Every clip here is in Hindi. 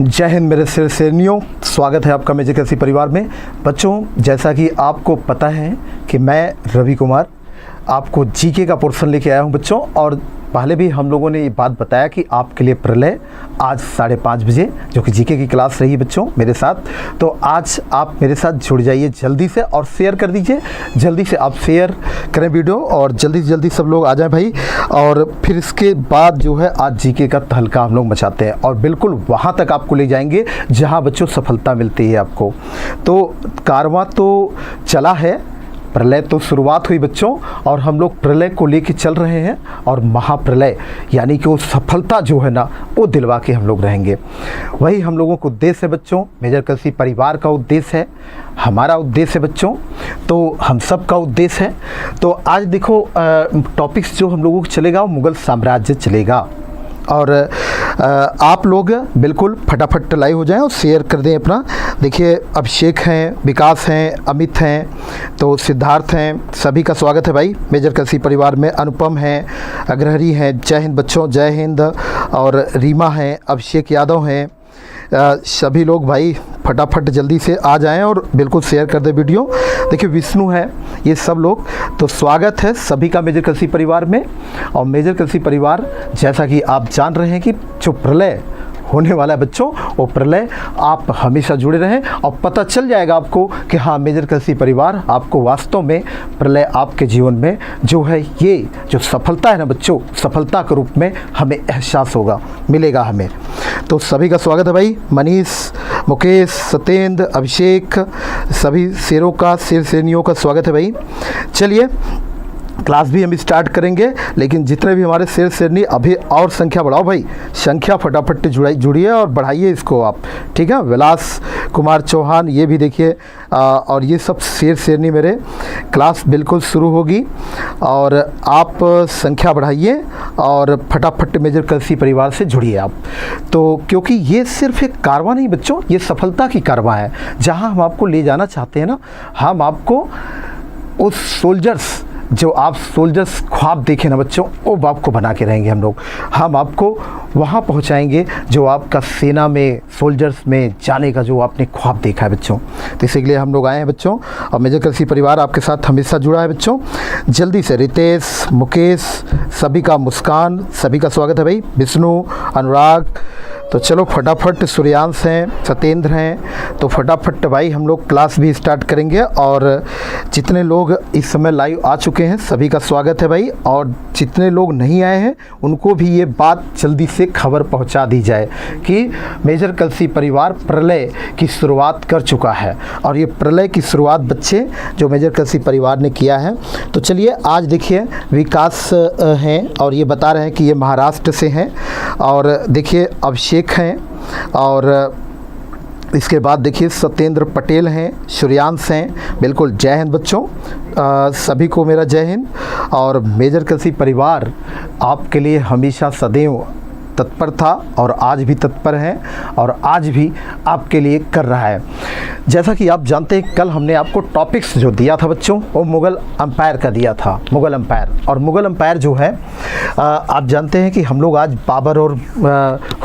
जय हिंद मेरे सैनियों, स्वागत है आपका मेजर कैसी परिवार में। बच्चों, जैसा कि आपको पता है कि मैं रवि कुमार आपको जीके का पोर्शन लेके आया हूं बच्चों। और पहले भी हम लोगों ने ये बात बताया कि आपके लिए प्रलय आज 5:30 बजे जो कि जीके की क्लास रही बच्चों मेरे साथ। तो आज आप मेरे साथ जुड़ जाइए जल्दी से और शेयर कर दीजिए। जल्दी से आप शेयर करें वीडियो और जल्दी से जल्दी सब लोग आ जाएं भाई। और फिर इसके बाद जो है आज जीके का तहलका हम लोग मचाते हैं और बिल्कुल वहाँ तक आपको ले जाएंगे जहाँ बच्चों सफलता मिलती है आपको। तो कारवां तो चला है, प्रलय तो शुरुआत हुई बच्चों और हम लोग प्रलय को लेके चल रहे हैं और महाप्रलय यानी कि वो सफलता जो है ना वो दिलवा के हम लोग रहेंगे। वही हम लोगों का उद्देश्य है बच्चों, मेजर कैसी परिवार का उद्देश्य है, हमारा उद्देश्य है बच्चों, तो हम सब का उद्देश्य है। तो आज देखो टॉपिक्स जो हम लोगों को चलेगा वो मुग़ल साम्राज्य चलेगा। और आप लोग बिल्कुल फटाफट लाइव हो जाएं और शेयर कर दें अपना। देखिए अभिषेक हैं, विकास हैं, अमित हैं, तो सिद्धार्थ हैं, सभी का स्वागत है भाई मेजर कैसी परिवार में। अनुपम हैं, अग्रहरी हैं, जय हिंद बच्चों, जय हिंद। और रीमा हैं, अभिषेक यादव हैं, सभी लोग भाई फटाफट जल्दी से आ जाएं और बिल्कुल शेयर कर दें वीडियो। देखिए विष्णु है, ये सब लोग, तो स्वागत है सभी का मेजर कैसी परिवार में। और मेजर कैसी परिवार जैसा कि आप जान रहे हैं कि जो प्रलय होने वाला है बच्चों वो प्रलय आप हमेशा जुड़े रहें और पता चल जाएगा आपको कि हाँ मेजर कैसी परिवार आपको वास्तव में प्रलय आपके जीवन में जो है ये जो सफलता है ना बच्चों, सफलता के रूप में हमें एहसास होगा, मिलेगा हमें। तो सभी का स्वागत है भाई। मनीष, मुकेश, सत्येंद्र, अभिषेक, सभी शेरों का, शेर सैनियों का स्वागत है भाई। चलिए क्लास भी हम स्टार्ट करेंगे, लेकिन जितने भी हमारे शेर शेरनी अभी और संख्या बढ़ाओ भाई, संख्या फटाफट जुड़िए और बढ़ाइए इसको आप, ठीक है। विलास कुमार चौहान ये भी देखिए, और ये सब शेर शेरनी मेरे। क्लास बिल्कुल शुरू होगी और आप संख्या बढ़ाइए और फटाफट मेजर कैसी परिवार से जुड़िए आप। तो क्योंकि ये सिर्फ एक कारवां नहीं बच्चों, ये सफलता की कारवां है जहाँ हम आपको ले जाना चाहते हैं ना। हम आपको उस सोल्जर्स जो आप सोल्जर्स ख्वाब देखें ना बच्चों वो आपको बना के रहेंगे हम लोग। हम आपको वहाँ पहुँचाएंगे जो आपका सेना में सोल्जर्स में जाने का जो आपने ख्वाब देखा है बच्चों। तो इसीलिए हम लोग आए हैं बच्चों और मेजर कैसी परिवार आपके साथ हमेशा जुड़ा है बच्चों। जल्दी से रितेश, मुकेश, सभी का, मुस्कान, सभी का स्वागत है भाई। विष्णु, अनुराग, तो चलो फटाफट। सूर्यांश हैं, सत्येंद्र हैं, तो फटाफट भाई हम लोग क्लास भी स्टार्ट करेंगे। और जितने लोग इस समय लाइव आ चुके हैं सभी का स्वागत है भाई। और जितने लोग नहीं आए हैं उनको भी ये बात जल्दी से खबर पहुंचा दी जाए कि मेजर कैसी परिवार प्रलय की शुरुआत कर चुका है। और ये प्रलय की शुरुआत बच्चे जो मेजर कैसी परिवार ने किया है। तो चलिए आज देखिए विकास हैं और ये बता रहे हैं कि ये महाराष्ट्र से हैं। और देखिए अभिषेक हैं और इसके बाद देखिए सत्येंद्र पटेल हैं, सूर्यांश हैं, बिल्कुल जय हिंद बच्चों, सभी को मेरा जय हिंद। और मेजर कैसी परिवार आपके लिए हमेशा सदैव तत्पर था और आज भी तत्पर है और आज भी आपके लिए कर रहा है। जैसा कि आप जानते हैं कल हमने आपको टॉपिक्स जो दिया था बच्चों वो मुग़ल एम्पायर का दिया था, मुग़ल एम्पायर। और मुग़ल एम्पायर जो है आप जानते हैं कि हम लोग आज बाबर और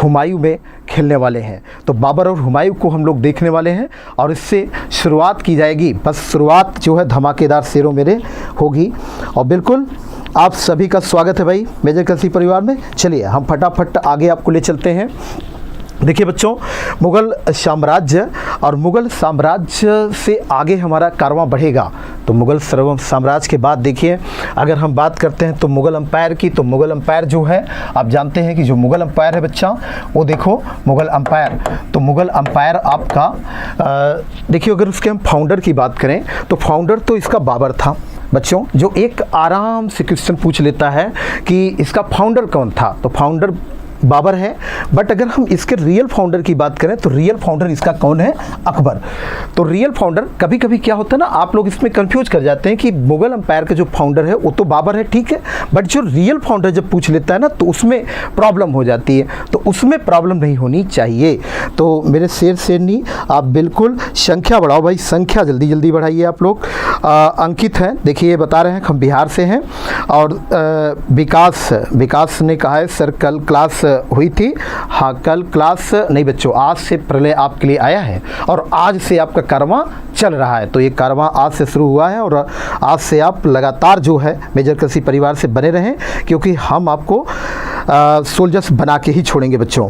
हुमायूं में खेलने वाले हैं। तो बाबर और हुमायूं को हम लोग देखने वाले हैं और इससे शुरुआत की जाएगी। बस शुरुआत जो है धमाकेदार शेरों मेरे होगी। और बिल्कुल आप सभी का स्वागत है भाई मेजर कैसी परिवार में। चलिए हम फटाफट आगे आपको ले चलते हैं। देखिए बच्चों मुग़ल साम्राज्य और मुग़ल साम्राज्य से आगे हमारा कारवां बढ़ेगा। तो मुग़ल साम्राज्य के बाद देखिए अगर हम बात करते हैं तो मुग़ल एम्पायर की, तो मुग़ल एम्पायर जो है आप जानते हैं कि जो मुग़ल एम्पायर है बच्चा वो देखो मुग़ल एम्पायर। तो मुग़ल एम्पायर आपका देखिए अगर उसके हम फाउंडर की बात करें तो फाउंडर तो इसका बाबर था बच्चों। जो एक आराम से क्वेश्चन पूछ लेता है कि इसका फाउंडर कौन था, तो फाउंडर बाबर है। बट अगर हम इसके रियल फाउंडर की बात करें तो रियल फाउंडर इसका कौन है, अकबर। तो रियल फाउंडर कभी कभी क्या होता है ना, आप लोग इसमें कंफ्यूज कर जाते हैं कि मुग़ल एम्पायर का जो फाउंडर है वो तो बाबर है, ठीक है, बट जो रियल फाउंडर जब पूछ लेता है ना तो उसमें प्रॉब्लम हो जाती है। तो उसमें प्रॉब्लम नहीं होनी चाहिए। तो मेरे शेर शेरनी आप बिल्कुल संख्या बढ़ाओ भाई, संख्या जल्दी जल्दी बढ़ाइए आप लोग। अंकित हैं, देखिए ये बता रहे हैं हम बिहार से हैं। और विकास ने कहा है सर कल क्लास हुई थी। हाँ, कल क्लास नहीं बच्चों, आज से प्रलय आपके लिए आया है और आज से आपका कारवां चल रहा है। तो ये कारवां आज से शुरू हुआ है और आज से आप लगातार जो है मेजर कृषि परिवार से बने रहें, क्योंकि हम आपको सोल्जर्स बना के ही छोड़ेंगे बच्चों।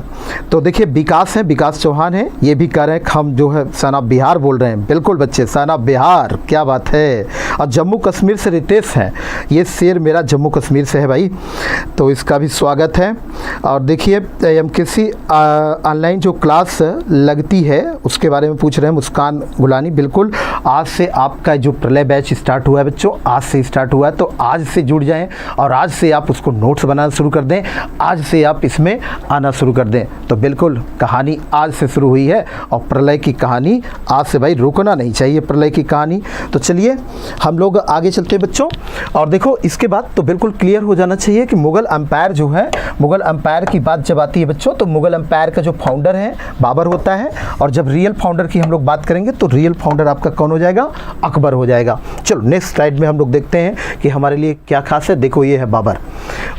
तो देखिए विकास है, विकास चौहान है, ये भी कह रहे हैं हम जो है सन ऑफ बिहार बोल रहे हैं। बिल्कुल बच्चे, सन ऑफ बिहार, क्या बात है। और जम्मू कश्मीर से रितेश है, ये शेर मेरा जम्मू कश्मीर से है भाई, तो इसका भी स्वागत है। और देखिए MKC ऑनलाइन जो क्लास लगती है उसके बारे में पूछ रहे हैं मुस्कान गुलानी। बिल्कुल, आज से आपका जो प्रलय बैच स्टार्ट हुआ है बच्चों, आज से स्टार्ट हुआ है, तो आज से जुड़ जाएं और आज से आप उसको नोट्स बनाना शुरू कर दें, आज से आप इसमें आना शुरू कर दें। तो बिल्कुल कहानी आज से शुरू हुई है और प्रलय की कहानी आज से भाई रुकना नहीं चाहिए, प्रलय की कहानी। तो चलिए हम लोग आगे चलते हैं बच्चों। और देखो इसके बाद तो बिल्कुल क्लियर हो जाना चाहिए कि मुग़ल एम्पायर जो है, मुग़ल एम्पायर की बात जब आती है बच्चों, तो मुग़ल एम्पायर का जो फाउंडर है बाबर होता है, और जब रियल फाउंडर की हम लोग बात करेंगे तो रियल फाउंडर आपका कौन हो जाएगा, अकबर हो जाएगा। चलो नेक्स्ट स्लाइड में हम लोग देखते हैं कि हमारे लिए क्या खास है। देखो ये है बाबर।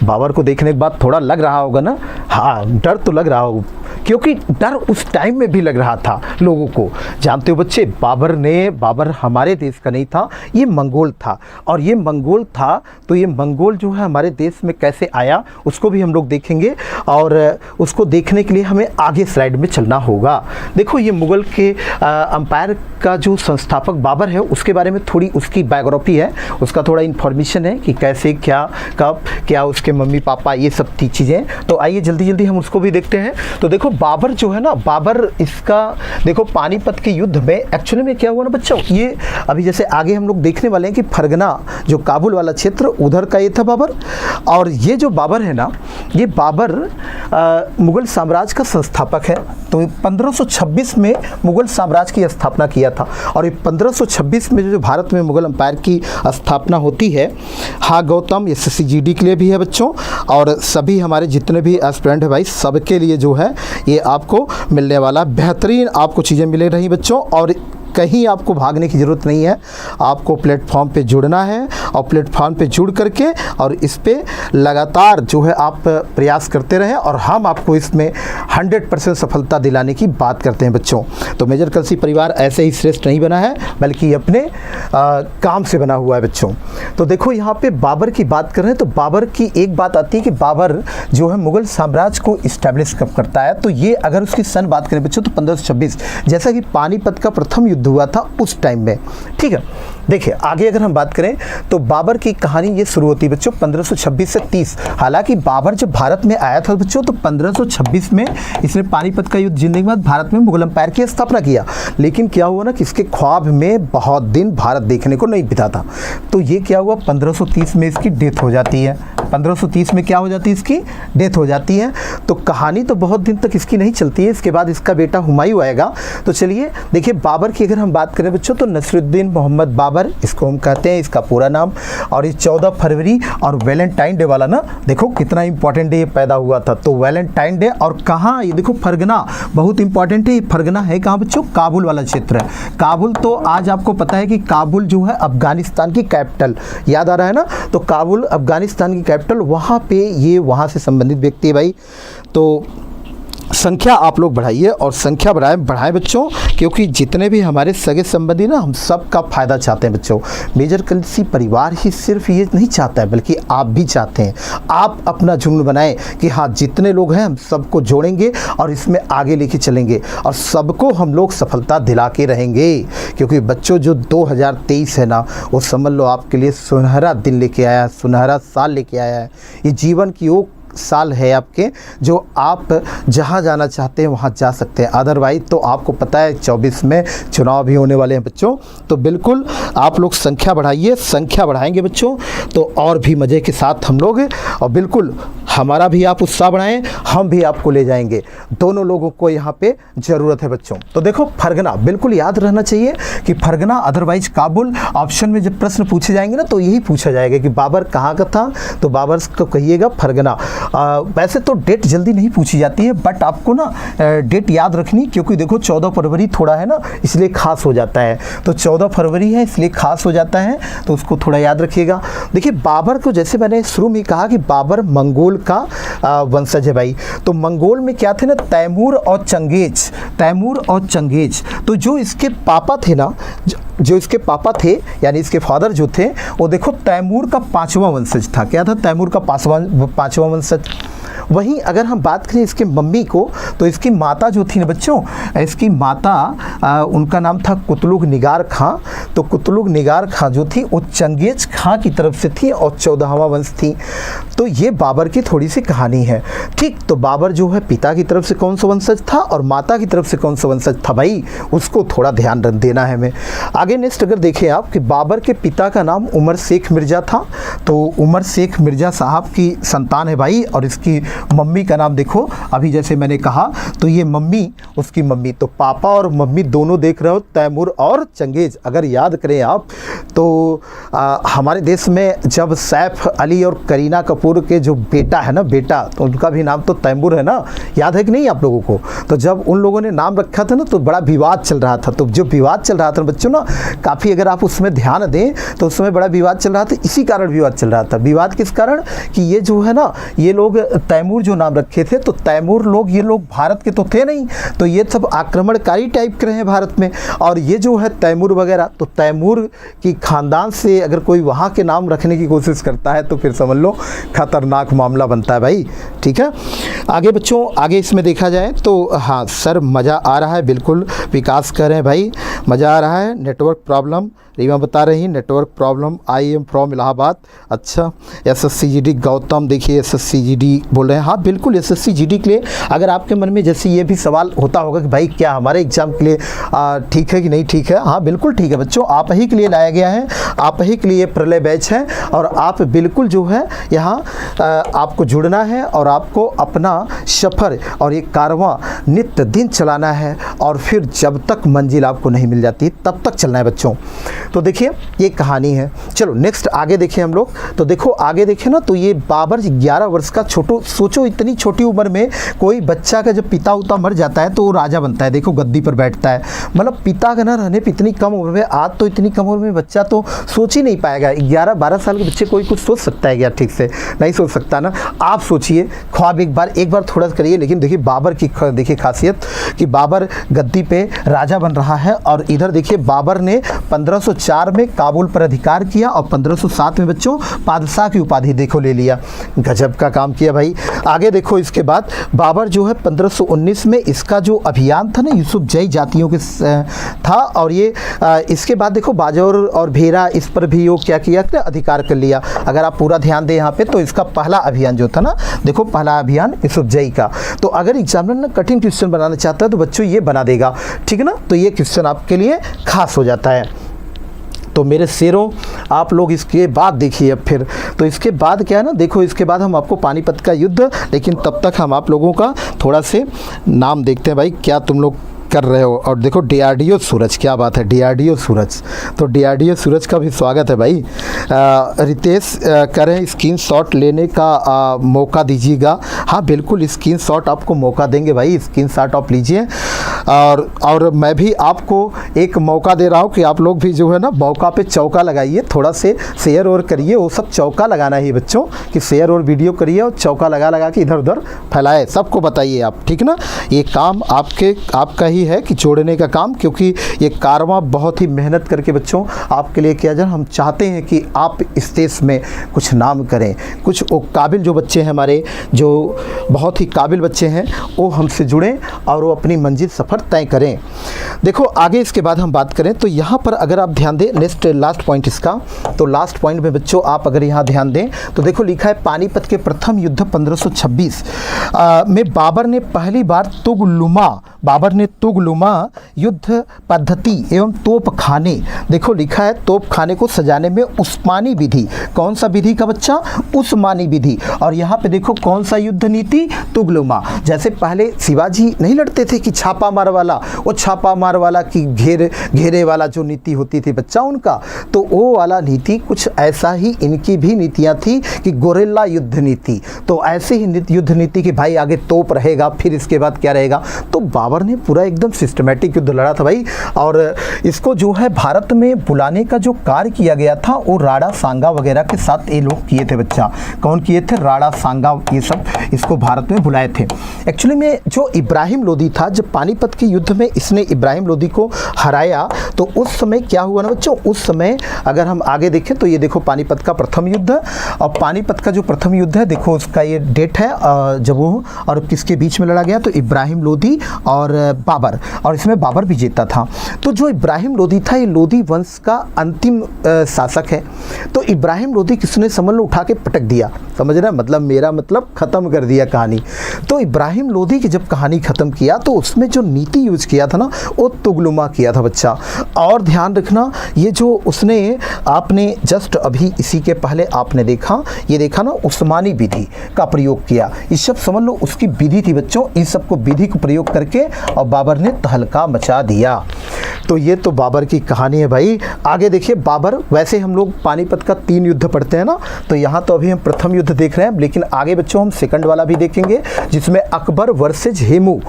बाबर को देखने के बाद थोड़ा लग रहा होगा ना, हाँ डर तो लग रहा होगा, क्योंकि डर उस टाइम में भी लग रहा था लोगों को। जानते हो बच्चे, बाबर हमारे देश का नहीं था, ये मंगोल था। और ये मंगोल था तो ये मंगोल जो है हमारे देश में कैसे आया उसको भी हम लोग देखेंगे, और उसको देखने के लिए हमें आगे स्लाइड में चलना होगा। देखो ये मुग़ल के एम्पायर का जो संस्थापक बाबर है उसके बारे में थोड़ी उसकी बायोग्राफी है, उसका थोड़ा इन्फॉर्मेशन है कि कैसे, क्या, कब, क्या उसके मम्मी पापा, ये सब चीज़ें। तो आइए जल्दी जल्दी हम उसको भी देखते हैं। तो देखो बाबर जो है ना, बाबर इसका देखो पानीपत के युद्ध में एक्चुअली में क्या हुआ ना बच्चों, ये अभी जैसे आगे हम लोग देखने वाले हैं कि फरगना जो काबुल वाला क्षेत्र उधर का ये था बाबर। और ये जो बाबर है ना, ये बाबर मुग़ल साम्राज्य का संस्थापक है। तो 1526 में मुग़ल साम्राज्य की स्थापना किया था, और ये 1526 में जो भारत में मुग़ल एम्पायर की स्थापना होती है। हाँ गौतम, SSCGD के लिए भी है बच्चों, और सभी हमारे जितने भी एस्पिरेंट है भाई, सबके लिए जो है ये आपको मिलने वाला बेहतरीन आपको चीज़ें मिल रही बच्चों। और कहीं आपको भागने की ज़रूरत नहीं है, आपको प्लेटफॉर्म पे जुड़ना है और प्लेटफॉर्म पे जुड़ करके और इस पे लगातार जो है आप प्रयास करते रहें, और हम आपको इसमें 100% सफलता दिलाने की बात करते हैं बच्चों। तो मेजर कृषि परिवार ऐसे ही श्रेष्ठ नहीं बना है, बल्कि अपने काम से बना हुआ है बच्चों। तो देखो यहाँ पे बाबर की बात कर रहे हैं, तो बाबर की एक बात आती है कि बाबर जो है मुग़ल साम्राज्य को इस्टेब्लिश कब करता है। तो ये अगर उसकी सन बात करें बच्चों तो 1526, जैसा कि पानीपत का प्रथम युद्ध हुआ था उस टाइम में। ठीक है, देखिए आगे अगर हम बात करें तो बाबर की कहानी ये शुरू होती है बच्चों 1526 से 30। हालांकि बाबर जब भारत में आया था बच्चों तो 1526 में इसने पानीपत का युद्ध जीतने के बाद भारत में मुग़ल एम्पायर की स्थापना किया। लेकिन क्या हुआ ना कि इसके ख्वाब में बहुत दिन भारत देखने को नहीं बिता था। तो ये क्या हुआ, 1530 में इसकी डेथ हो जाती है। 1530 में क्या हो जाती है, इसकी डेथ हो जाती है। तो कहानी तो बहुत दिन तक इसकी नहीं चलती है। इसके बाद इसका बेटा हुमायूं आएगा। तो चलिए देखिए बाबर की अगर हम बात करें बच्चों तो नसरुद्दीन मोहम्मद बाबर इसको हम कहते हैं, इसका पूरा नाम। और ये 14 फरवरी और वैलेंटाइन डे वाला ना, देखो कितना इंपॉर्टेंट डे ये पैदा हुआ था। तो वैलेंटाइन डे, और कहाँ ये देखो फरगना बहुत इंपॉर्टेंट है। ये फरगना है कहाँ बच्चों, काबुल वाला क्षेत्र है। काबुल तो आज आपको पता है कि काबुल जो है अफगानिस्तान की कैपिटल, याद आ रहा है ना। तो काबुल अफगानिस्तान की कैपिटल, वहाँ पे ये वहाँ से संबंधित व्यक्ति है भाई। तो संख्या आप लोग बढ़ाइए और संख्या बढ़ाएं बच्चों, क्योंकि जितने भी हमारे सगे संबंधी ना, हम सब का फ़ायदा चाहते हैं बच्चों। मेजर कृषि परिवार ही सिर्फ ये नहीं चाहता है, बल्कि आप भी चाहते हैं। आप अपना जुनून बनाएं कि हाँ जितने लोग हैं हम सबको जोड़ेंगे और इसमें आगे लेके चलेंगे और सबको हम लोग सफलता दिला के रहेंगे। क्योंकि बच्चों जो 2023 है ना, वो समझ लो आपके लिए सुनहरा दिन लेके आया है, सुनहरा साल लेके आया है। ये जीवन की वो साल है आपके, जो आप जहां जाना चाहते हैं वहां जा सकते हैं। अदरवाइज तो आपको पता है 24 में चुनाव भी होने वाले हैं बच्चों। तो बिल्कुल आप लोग संख्या बढ़ाइए, संख्या बढ़ाएंगे बच्चों तो और भी मज़े के साथ हम लोग, और बिल्कुल हमारा भी आप उत्साह बढ़ाएं, हम भी आपको ले जाएंगे। दोनों लोगों को यहाँ पे ज़रूरत है बच्चों। तो देखो फरगना बिल्कुल याद रहना चाहिए कि फरगना अदरवाइज काबुल। ऑप्शन में जब प्रश्न पूछे जाएंगे ना तो यही पूछा जाएगा कि बाबर कहाँ का था, तो बाबर को कहिएगा फरगना। वैसे तो डेट जल्दी नहीं पूछी जाती है, बट आपको ना डेट याद रखनी, क्योंकि देखो 14 फरवरी थोड़ा है ना इसलिए खास हो जाता है। तो 14 फरवरी है इसलिए खास हो जाता है, तो उसको थोड़ा याद रखिएगा। देखिए बाबर को जैसे मैंने शुरू में कहा कि बाबर मंगोल का वंशज है भाई। तो मंगोल में क्या थे ना, तैमूर और चंगेज, तैमूर और चंगेज। तो जो इसके पापा थे ना, जो इसके पापा थे यानी इसके फादर जो थे, वो देखो तैमूर का 5वां वंशज था। क्या था? तैमूर का 5वां वंशज। वहीं अगर हम बात करें इसके मम्मी को, तो इसकी माता जो थी ना बच्चों, इसकी माता उनका नाम था कुतलुग निगार खां। तो कुतलुग निगार खां जो थी वो चंगेज खां की तरफ से थी और 14वां वंश थी। तो ये बाबर की थोड़ी सी कहानी है। ठीक, तो बाबर जो है पिता की तरफ से कौन सा वंशज था और माता की तरफ से कौन सा वंशज था भाई, उसको थोड़ा ध्यान देना है हमें। आगे नेक्स्ट अगर देखें आप कि बाबर के पिता का नाम उमर शेख मिर्ज़ा था। तो उमर शेख मिर्ज़ा साहब की संतान है भाई। और इसकी मम्मी का नाम देखो, अभी जैसे मैंने कहा, तो ये मम्मी, उसकी मम्मी, तो पापा और मम्मी दोनों देख रहे हो तैमूर और चंगेज। अगर याद करें आप तो हमारे देश में जब सैफ अली और करीना कपूर के जो बेटा है ना, बेटा, तो उनका भी नाम तो तैमूर है ना, याद है कि नहीं आप लोगों को? तो जब उन लोगों ने नाम रखा था ना, तो बड़ा विवाद चल रहा था। तो जो विवाद चल रहा था बच्चों ना, काफ़ी अगर आप उसमें ध्यान दें तो उसमें बड़ा विवाद चल रहा था। इसी कारण विवाद चल रहा था। विवाद किस कारण? कि ये जो है ना, ये लोग तैमूर जो नाम रखे थे, तो तैमूर लोग, ये लोग भारत के तो थे नहीं, तो ये सब आक्रमणकारी टाइप के रहे भारत में। और ये जो है तैमूर वगैरह, तो तैमूर की खानदान से अगर कोई वहाँ के नाम रखने की कोशिश करता है तो फिर समझ लो खतरनाक मामला बनता है भाई। ठीक है, आगे बच्चों, आगे इसमें देखा जाए तो हाँ सर, मज़ा आ रहा है, बिल्कुल विकास कर रहे हैं भाई, मज़ा आ रहा है। नेटवर्क प्रॉब्लम रीमा बता रही, network problem, I am from Allahabad. अच्छा, SSCGD गौतम, देखिए SSCGD बोल रहे हैं। हाँ बिल्कुल, SSCGD के लिए अगर आपके मन में जैसे ये भी सवाल होता होगा कि भाई क्या हमारे एग्ज़ाम के लिए ठीक है कि नहीं ठीक है, हाँ बिल्कुल ठीक है बच्चों, आप ही के लिए लाया गया है, आप ही के लिए प्रलय बैच है। और आप बिल्कुल जो है यहाँ आपको जुड़ना है और आपको अपना सफ़र और ये कारवां नित्य दिन चलाना है, और फिर जब तक मंजिल आपको नहीं मिल जाती तब तक चलना है बच्चों। तो देखिए ये कहानी है। चलो नेक्स्ट आगे देखें हम लोग। तो देखो आगे देखें ना, तो ये बाबर 11 वर्ष का, छोटो सोचो इतनी छोटी उम्र में कोई बच्चा का जब पिता उता मर जाता है तो वो राजा बनता है, देखो गद्दी पर बैठता है। मतलब पिता का ना रहने पर इतनी कम उम्र में, आज तो इतनी कम उम्र में बच्चा तो सोच ही नहीं पाएगा। 11-12 साल के बच्चे कोई कुछ सोच सकता है क्या? ठीक से नहीं सोच सकता ना। आप सोचिए, ख्वाब एक बार थोड़ा करिए। लेकिन देखिए बाबर की देखिए खासियत कि बाबर गद्दी पे राजा बन रहा है। और इधर देखिए बाबर ने 1504 में काबुल पर अधिकार किया और 1507 में बच्चों बादशाह की उपाधि देखो ले लिया। गजब का काम किया भाई। आगे देखो इसके बाद बाबर जो है 1519 में इसका जो अभियान था ना यूसुफ जई जातियों के था। और ये इसके बाद देखो बाजौर और भेरा, इस पर भी वो क्या किया, अधिकार कर लिया। अगर आप पूरा ध्यान दें यहाँ पे तो इसका पहला अभियान जो था ना, देखो पहला अभियान यूसुफ जई का। तो अगर एग्जामिनर ना कठिन क्वेश्चन बनाना चाहता है तो बच्चों ये बना देगा, ठीक है ना। तो ये क्वेश्चन आपके लिए खास हो जाता है। तो मेरे शेरों, आप लोग इसके बाद देखिए अब फिर, तो इसके बाद क्या है ना, देखो इसके बाद हम आपको पानीपत का युद्ध, लेकिन तब तक हम आप लोगों का थोड़ा से नाम देखते हैं भाई, क्या तुम लोग कर रहे हो। और देखो DRDO सूरज, क्या बात है, DRDO सूरज। तो DRDO सूरज का भी स्वागत है भाई। रितेश करें स्क्रीनशॉट लेने का मौका दीजिएगा। हाँ बिल्कुल, स्क्रीनशॉट आपको मौका देंगे भाई, स्क्रीनशॉट आप लीजिए। और मैं भी आपको एक मौका दे रहा हूँ कि आप लोग भी जो है ना मौका पे चौका लगाइए, थोड़ा से शेयर और करिए। वो सब चौका लगाना ही बच्चों, कि शेयर और वीडियो करिए और चौका लगा के इधर उधर फैलाए, सबको बताइए आप, ठीक ना। ये काम आपका ही है कि जोड़ने का काम, क्योंकि ये कारवां बहुत ही मेहनत करके बच्चों आपके लिए किया जाए। हम चाहते हैं कि आप इस देश में कुछ नाम करें, कुछ वो काबिल जो बच्चे हैं हमारे, जो बहुत ही काबिल बच्चे हैं, वो हमसे जुड़ें और वो अपनी मंजिल सफ़र तय करें। देखो आगे इसके बाद हम बात करें तो यहाँ पर अगर आप ध्यान दें, नेक्स्ट लास्ट पॉइंट इसका, तो लास्ट पॉइंट में बच्चों आप अगर यहाँ ध्यान दें तो देखो लिखा है पानीपत के प्रथम युद्ध 1526 में बाबर ने पहली बार तुगलुमा युद्ध पद्धति एवं तोप खाने, देखो लिखा है तोप खाने को सजाने में उस्मानी विधि, कौन सा विधि का बच्चा, उस्मानी विधि। और यहाँ पे देखो कौन सा युद्ध नीति, तुगलुमा। जैसे पहले शिवाजी नहीं लड़ते थे कि छापा मार वाला, वो छापा मार वाला की घेरे वाला जो नीति होती थी बच्चा उनका, तो वो वाला नीति कुछ ऐसा ही इनकी भी नीतियाँ थी कि गोरेला युद्ध नीति। तो ऐसे ही युद्ध नीति कि भाई आगे तोप रहेगा, फिर इसके बाद क्या रहेगा। तो बाबर ने पूरा एकदम सिस्टमेटिक युद्ध लड़ा था भाई। और इसको जो है भारत में बुलाने का जो कार्य किया गया था वो राणा सांगा वगैरह के साथ ये लोग किए थे बच्चा। कौन किए थे? राणा सांगा, ये सब इसको भारत में बुलाए थे। एक्चुअली में जो इब्राहिम लोदी था, जब पानीपत के युद्ध में इसने इब्राहिम लोदी को हराया तो उस समय क्या हुआ ना बच्चों, उस समय अगर हम आगे देखें तो ये देखो पानीपत का प्रथम युद्ध, और पानीपत का जो प्रथम युद्ध है देखो उसका ये डेट है जब वो और किसके बीच में लड़ा गया, तो इब्राहिम लोदी और बाबर, और इसमें बाबर भी जीता था। तो जो इब्राहिम लोदी था ये लोदी वंश का अंतिम शासक है। तो इब्राहिम लोदी किसने समझ लो उठा के पटक दिया, समझ रहे, मतलब मेरा मतलब ख़त्म कर दिया कहानी। तो इब्राहिम लोदी की जब कहानी ख़त्म किया तो उसमें जो नीति यूज किया था ना वो तुगलुमा किया था बच्चा। और ध्यान रखना ये जो उसने आपने जस्ट अभी इसी के पहले आपने देखा, ये देखा ना उस्मानी विधि का प्रयोग किया, ये सब समझ लो उसकी विधि थी बच्चों। इन सबको विधि को प्रयोग करके और बाबर ने तहलका मचा दिया। तो ये तो बाबर की कहानी है भाई। आगे देखिए बाबर, वैसे हम लोग पानीपत का 3 युद्ध पढ़ते हैं ना, तो यहाँ तो अभी हम प्रथम युद्ध देख रहे हैं, लेकिन आगे बच्चों हम सेकंड वाला भी देखेंगे जिसमें अकबर वर्सेज हेमू,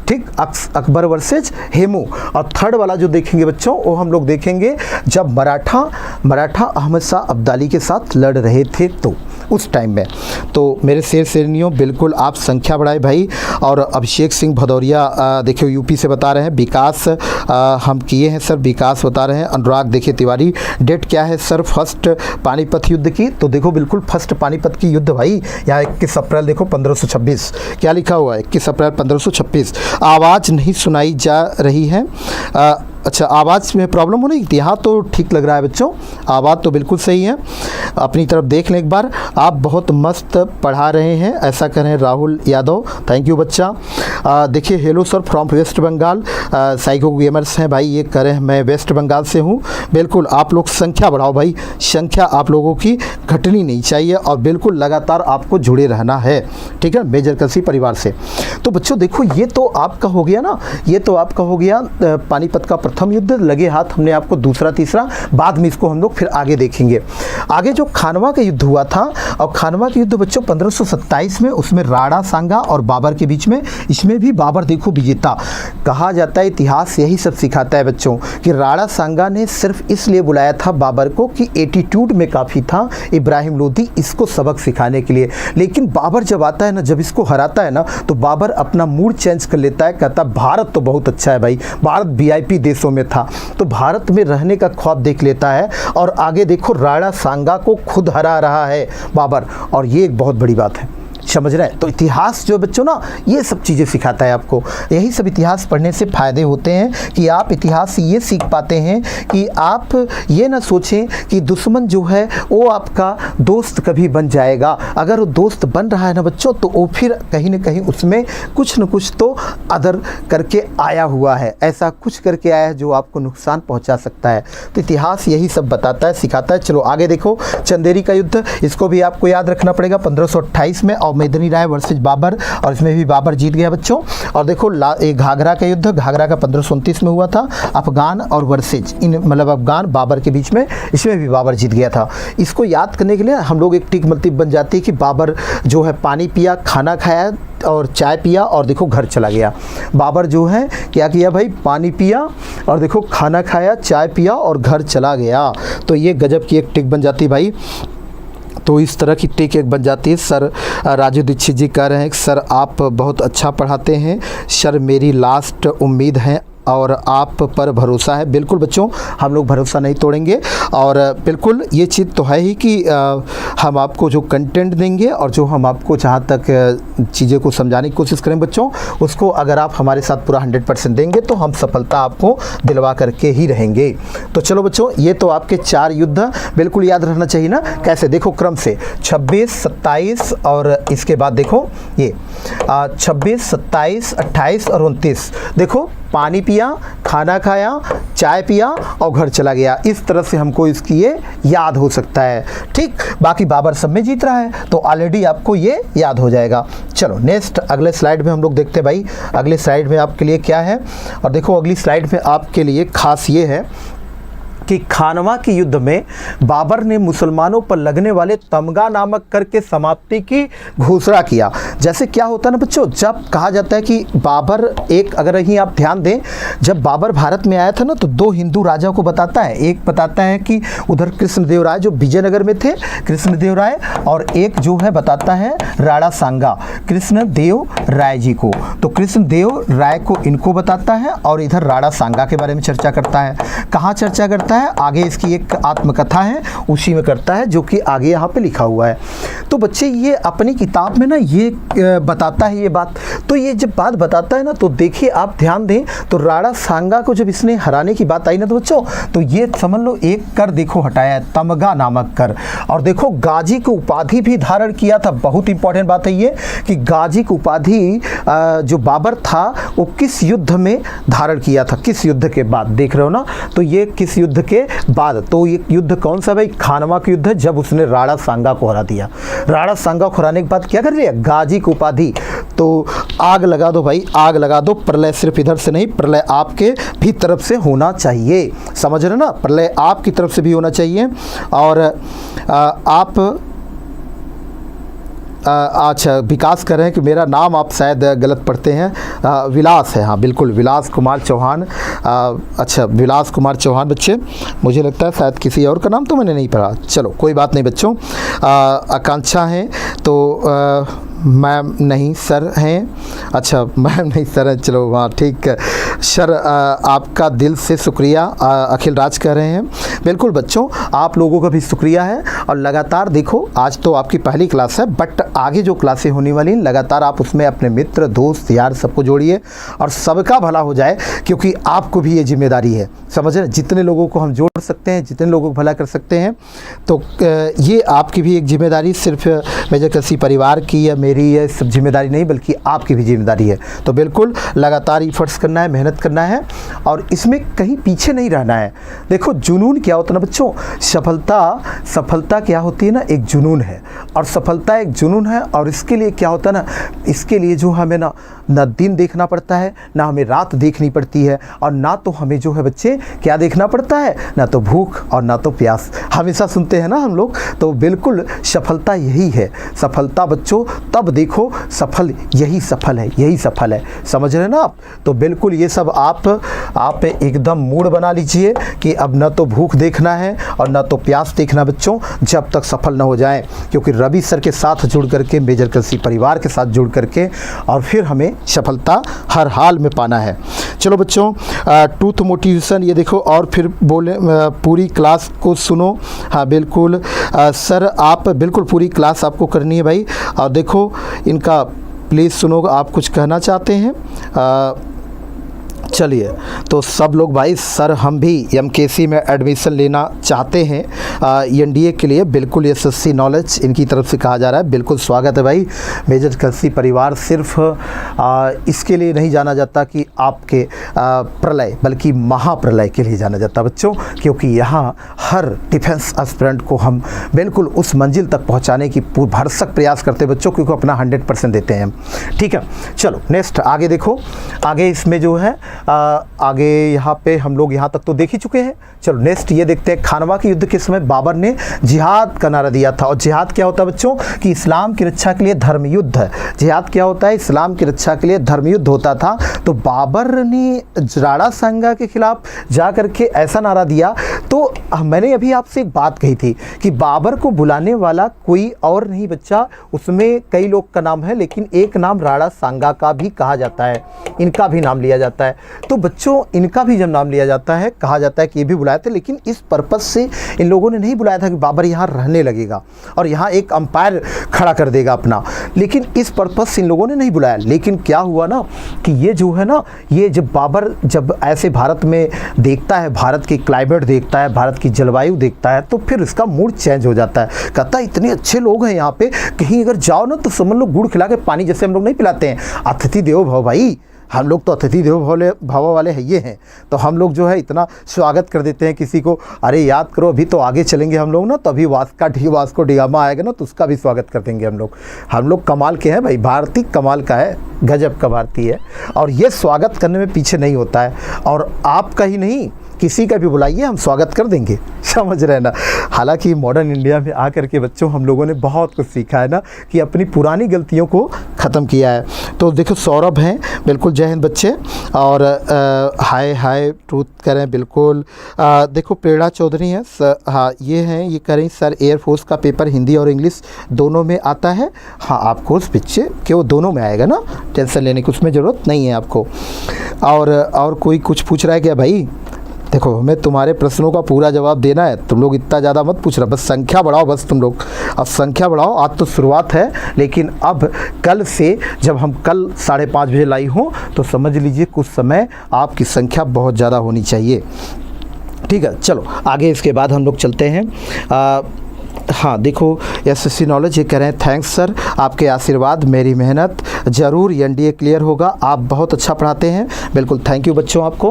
ठीक, अकबर वर्सेज हेमू। और थर्ड वाला जो देखेंगे बच्चों वो हम लोग देखेंगे जब मराठा अहमद शाह अब्दाली के साथ लड़ रहे थे तो उस टाइम में। तो मेरे शेर शेरनियों बिल्कुल आप संख्या बढ़ाए भाई। और अभिषेक सिंह भदौरिया देखिए यूपी से बता रहे हैं, विकास हम किए हैं सर, विकास बता रहे हैं। अनुराग देखिए तिवारी, डेट क्या है सर फर्स्ट पानीपत युद्ध की? तो देखो बिल्कुल फर्स्ट पानीपत की युद्ध भाई, यहाँ 21 अप्रैल देखो 1526 क्या लिखा हुआ है, 21 अप्रैल 1526। आवाज़ नहीं सुनाई जा रही है, अच्छा आवाज़ में प्रॉब्लम हो रही थी, यहाँ तो ठीक लग रहा है बच्चों, आवाज़ तो बिल्कुल सही है। अपनी तरफ देख लें एक बार, आप बहुत मस्त पढ़ा रहे हैं, ऐसा करें राहुल यादव, थैंक यू बच्चा। देखिए hello sir from West Bengal, psycho gamers हैं भाई ये करें, मैं वेस्ट बंगाल से हूँ। बिल्कुल आप लोग संख्या बढ़ाओ भाई, संख्या आप लोगों की घटनी नहीं चाहिए और बिल्कुल लगातार आपको जुड़े रहना है, ठीक है, मेजर कसी परिवार से। तो बच्चों देखो ये तो आपका हो गया ना, ये तो आपका हो गया पानीपत का प्रथम युद्ध, लगे हाथ हमने आपको दूसरा तीसरा, बाद में इसको हम लोग फिर आगे देखेंगे। आगे जो खानवा का युद्ध हुआ था, और खानवा का युद्ध बच्चों 1527 में, उसमें राणा सांगा और बाबर के बीच में, इसमें भी बाबर देखो विजेता। कहा जाता है इतिहास यही सब सिखाता है बच्चों कि राणा सांगा ने सिर्फ इसलिए बुलाया था बाबर को कि एटीट्यूड में काफ़ी था इब्राहिम लोदी इसको सबक सिखाने के लिए। लेकिन बाबर जब आता है ना, जब इसको हराता है ना, तो बाबर अपना मूड चेंज कर लेता है, कहता भारत तो बहुत अच्छा है भाई, भारत वीआईपी देशों में था, तो भारत में रहने का ख्वाब देख लेता है। और आगे देखो राणा सांगा को खुद हरा रहा है बाबर, और ये एक बहुत बड़ी बात है, समझ रहे हैं। तो इतिहास जो बच्चों ना ये सब चीज़ें सिखाता है आपको, यही सब इतिहास पढ़ने से फ़ायदे होते हैं कि आप इतिहास से ये सीख पाते हैं कि आप ये ना सोचें कि दुश्मन जो है वो आपका दोस्त कभी बन जाएगा। अगर वो दोस्त बन रहा है ना बच्चों, तो वो फिर कहीं ना कहीं उसमें कुछ न कुछ तो अदर करके आया हुआ है, ऐसा कुछ करके आया है जो आपको नुकसान पहुँचा सकता है। तो इतिहास यही सब बताता है, सिखाता है। चलो आगे देखो चंदेरी का युद्ध, इसको भी आपको याद रखना पड़ेगा, 1528 में, और मेदनी राय वर्सेज बाबर, और इसमें भी बाबर जीत गया बच्चों। और देखो घाघरा का युद्ध, घाघरा का 1529 में हुआ था, अफगान और वर्सेज, इन मतलब अफगान बाबर के बीच में, इसमें भी बाबर जीत गया था। इसको याद करने के लिए हम लोग एक टिक मतलब बन जाती है कि बाबर जो है पानी पिया, खाना खाया और चाय पिया, और देखो घर चला गया। बाबर जो है क्या किया भाई, पानी पिया और देखो खाना खाया, चाय पिया और घर चला गया। तो ये गजब की एक टिक बन जाती भाई। तो इस तरह की टिक एक बन जाती है। सर राजू दीक्षित जी कह रहे हैं कि सर आप बहुत अच्छा पढ़ाते हैं सर, मेरी लास्ट उम्मीद है और आप पर भरोसा है। बिल्कुल बच्चों हम लोग भरोसा नहीं तोड़ेंगे, और बिल्कुल ये चीज़ तो है ही कि हम आपको जो कंटेंट देंगे और जो हम आपको जहाँ तक चीज़ें को समझाने की कोशिश करें बच्चों, उसको अगर आप हमारे साथ पूरा 100% देंगे तो हम सफलता आपको दिलवा करके ही रहेंगे। तो चलो बच्चों ये तो आपके 4 युद्ध बिल्कुल याद रहना चाहिए ना। कैसे देखो क्रम से 26, 27 और इसके बाद देखो ये 26, 27, 28 और 29, देखो पानी पिया, खाना खाया, चाय पिया और घर चला गया। इस तरह से हमको इसकी ये याद हो सकता है, ठीक। बाकी बाबर सब में जीत रहा है तो ऑलरेडी आपको ये याद हो जाएगा। चलो नेक्स्ट अगले स्लाइड में हम लोग देखते हैं भाई, अगले स्लाइड में आपके लिए क्या है। और देखो अगली स्लाइड में आपके लिए खास ये है कि खानवा के युद्ध में बाबर ने मुसलमानों पर लगने वाले तमगा नामक कर के समाप्ति की घोषणा किया। जैसे क्या होता है ना बच्चों, जब कहा जाता है कि बाबर एक, अगर यहीं आप ध्यान दें, जब बाबर भारत में आया था ना तो दो हिंदू राजाओं को बताता है। एक बताता है कि उधर कृष्णदेव राय जो विजयनगर में थे, कृष्णदेव राय, और एक जो है बताता है राणा सांगा, कृष्णदेव राय जी को। तो कृष्णदेव राय को इनको बताता है और इधर राणा सांगा के बारे में चर्चा करता है। कहाँ चर्चा करता है? आगे इसकी एक आत्मकथा है, उसी में करता है, जो कि आगे यहाँ पे लिखा हुआ है। तो बच्चे ये अपनी किताब में ना ये बताता है ये बात। तो ये जब बात बताता है ना तो देखिए आप ध्यान दें, तो राणा सांगा को जब इसने हराने की बात आई ना तो बच्चों, तो ये समझ लो एक कर देखो हटाया है, तमगा नामक कर। और देखो गाजी की उपाधि भी धारण किया था। बहुत इंपॉर्टेंट बात है ये कि गाजी की उपाधि जो बाबर था वो किस युद्ध में धारण किया था, किस युद्ध के बाद, देख रहे हो ना। तो ये किस युद्ध के बाद, तो ये युद्ध कौन सा भाई? खानवा का युद्ध है, जब उसने राणा सांगा को हरा दिया। राणा सांगा को हराने के बाद क्या कर लिया? गाजी की उपाधि। तो आग लगा दो भाई, आग लगा दो। प्रलय सिर्फ इधर से नहीं, प्रलय आपके भी तरफ से होना चाहिए, समझ रहे ना? प्रलय आपकी तरफ से भी होना चाहिए। और आप अच्छा विकास कर रहे हैं कि मेरा नाम आप शायद गलत पढ़ते हैं, विलास है। हाँ बिल्कुल, विलास कुमार चौहान। अच्छा विलास कुमार चौहान बच्चे, मुझे लगता है शायद किसी और का नाम तो मैंने नहीं पढ़ा। चलो कोई बात नहीं बच्चों। आकांक्षा है तो मैम नहीं सर हैं। अच्छा मैम नहीं सर हैं, चलो हाँ ठीक है सर। आपका दिल से शुक्रिया, अखिल राज कह रहे हैं। बिल्कुल बच्चों, आप लोगों का भी शुक्रिया है। और लगातार देखो, आज तो आपकी पहली क्लास है, बट आगे जो क्लासें होने वाली हैं लगातार आप उसमें अपने मित्र दोस्त यार सबको जोड़िए और सबका भला हो जाए, क्योंकि आपको भी ये जिम्मेदारी है, समझ रहे? जितने लोगों को हम जोड़ सकते हैं, जितने लोगों को भला कर सकते हैं, तो ये आपकी भी एक जिम्मेदारी, सिर्फ मेजर कृषि परिवार की या मेरी ये सब जिम्मेदारी नहीं, बल्कि आपकी भी जिम्मेदारी है। तो बिल्कुल लगातार एफर्ट्स करना है, मेहनत करना है और इसमें कहीं पीछे नहीं रहना है। देखो जुनून क्या होता है ना बच्चों, सफलता क्या होती है ना, एक जुनून है, और सफलता एक जुनून है। और इसके लिए क्या होता है ना, इसके लिए जो हमें ना दिन देखना पड़ता है, ना हमें रात देखनी पड़ती है, और ना तो हमें जो है बच्चे क्या देखना पड़ता है, ना तो भूख और ना तो प्यास। हमेशा सुनते हैं ना हम लोग। तो बिल्कुल सफलता यही है, सफलता बच्चों तब देखो, सफल यही सफल है, यही सफल है, समझ रहे ना आप? तो बिल्कुल ये सब आप एकदम मूड बना लीजिए कि अब ना तो भूख देखना है और ना तो प्यास देखना बच्चों, जब तक सफल ना हो जाए। क्योंकि रवि सर के साथ जुड़ करके, मेजर कृषि परिवार के साथ जुड़ करके, और फिर हमें सफलता हर हाल में पाना है। चलो बच्चों, ट्रूथ मोटिवेशन ये देखो, और फिर बोले पूरी क्लास को सुनो। हाँ बिल्कुल सर, आप बिल्कुल पूरी क्लास आपको करनी है भाई। और देखो इनका प्लीज़ सुनो, आप कुछ कहना चाहते हैं? चलिए, तो सब लोग भाई, सर हम भी एमकेसी में एडमिशन लेना चाहते हैं एनडीए के लिए, बिल्कुल एसएससी नॉलेज इनकी तरफ से कहा जा रहा है। बिल्कुल स्वागत है भाई। मेजर कृषि परिवार सिर्फ इसके लिए नहीं जाना जाता कि आपके प्रलय, बल्कि महाप्रलय के लिए जाना जाता बच्चों, क्योंकि यहाँ हर डिफेंस एस्पिरेंट को हम बिल्कुल उस मंजिल तक पहुँचाने की भरसक प्रयास करते हैं बच्चों, क्योंकि अपना 100% देते हैं। ठीक है, चलो नेक्स्ट आगे देखो। आगे इसमें जो है आगे यहाँ पे हम लोग यहाँ तक तो देख ही चुके हैं। चलो नेक्स्ट ये देखते हैं। खानवा के युद्ध के समय बाबर ने जिहाद का नारा दिया था। और जिहाद क्या होता है बच्चों, कि इस्लाम की रक्षा के लिए धर्म युद्ध है। जिहाद क्या होता है? इस्लाम की रक्षा के लिए धर्म युद्ध होता था। तो बाबर ने राणा सांगा के खिलाफ जा करके ऐसा नारा दिया। तो मैंने अभी आपसे एक बात कही थी कि बाबर को बुलाने वाला कोई और नहीं बच्चा, उसमें कई लोग का नाम है, लेकिन एक नाम राणा सांगा का भी कहा जाता है, इनका भी नाम लिया जाता है। तो बच्चों इनका भी जब नाम लिया जाता है, कहा जाता है कि ये भी बुलाए थे, लेकिन इस पर्पस से इन लोगों ने नहीं बुलाया था कि बाबर यहाँ रहने लगेगा और यहाँ एक अंपायर खड़ा कर देगा अपना, लेकिन इस पर्पस से इन लोगों ने नहीं बुलाया। लेकिन क्या हुआ ना कि ये जो है ना, ये जब बाबर जब ऐसे भारत में देखता है, भारत की क्लाइमेट देखता है, भारत की जलवायु देखता है, तो फिर इसका मूड चेंज हो जाता है। कहता है इतने अच्छे लोग हैं यहाँ पे, कहीं अगर जाओ ना तो समझ लो गुड़ खिला के पानी जैसे हम लोग नहीं पिलाते हैं, अतिथि देवो भव भाई, हम लोग तो अतिथि देवो भव वाले है ये हैं। तो हम लोग जो है इतना स्वागत कर देते हैं किसी को। अरे याद करो, अभी तो आगे चलेंगे हम लोग ना, तो अभी वास्को डिगामा आएगा ना, तो उसका भी स्वागत कर देंगे हम लोग। हम लोग कमाल के हैं भाई, भारतीय कमाल का है, गजब का भारतीय है, और ये स्वागत करने में पीछे नहीं होता है। और आपका ही नहीं, किसी का भी बुलाइए, हम स्वागत कर देंगे, समझ रहे हैं ना। हालांकि मॉडर्न इंडिया में आकर के बच्चों हम लोगों ने बहुत कुछ सीखा है ना, कि अपनी पुरानी गलतियों को ख़त्म किया है। तो देखो सौरभ हैं, बिल्कुल जय हिंद बच्चे, और हाय हाय ट्रूथ करें बिल्कुल। देखो प्रेरणा चौधरी हैं, हाँ ये हैं, ये करें सर एयरफोर्स का पेपर हिंदी और इंग्लिश दोनों में आता है। हाँ आपको उस पीछे कि वो दोनों में आएगा ना, टेंशन लेने की उसमें ज़रूरत नहीं है आपको। और कोई कुछ पूछ रहा है क्या भाई? देखो हमें तुम्हारे प्रश्नों का पूरा जवाब देना है, तुम लोग इतना ज़्यादा मत पूछ रहा, बस संख्या बढ़ाओ, बस तुम लोग अब संख्या बढ़ाओ। आज तो शुरुआत है, लेकिन अब कल से जब हम कल 5:30 बजे लाई हूँ तो समझ लीजिए कुछ समय आपकी संख्या बहुत ज़्यादा होनी चाहिए, ठीक है। चलो आगे इसके बाद हम लोग चलते हैं। हाँ देखो एसएससी नॉलेज ये कह रहे हैं थैंक्स सर, आपके आशीर्वाद मेरी मेहनत ज़रूर एनडीए क्लियर होगा, आप बहुत अच्छा पढ़ाते हैं। बिल्कुल थैंक यू बच्चों आपको।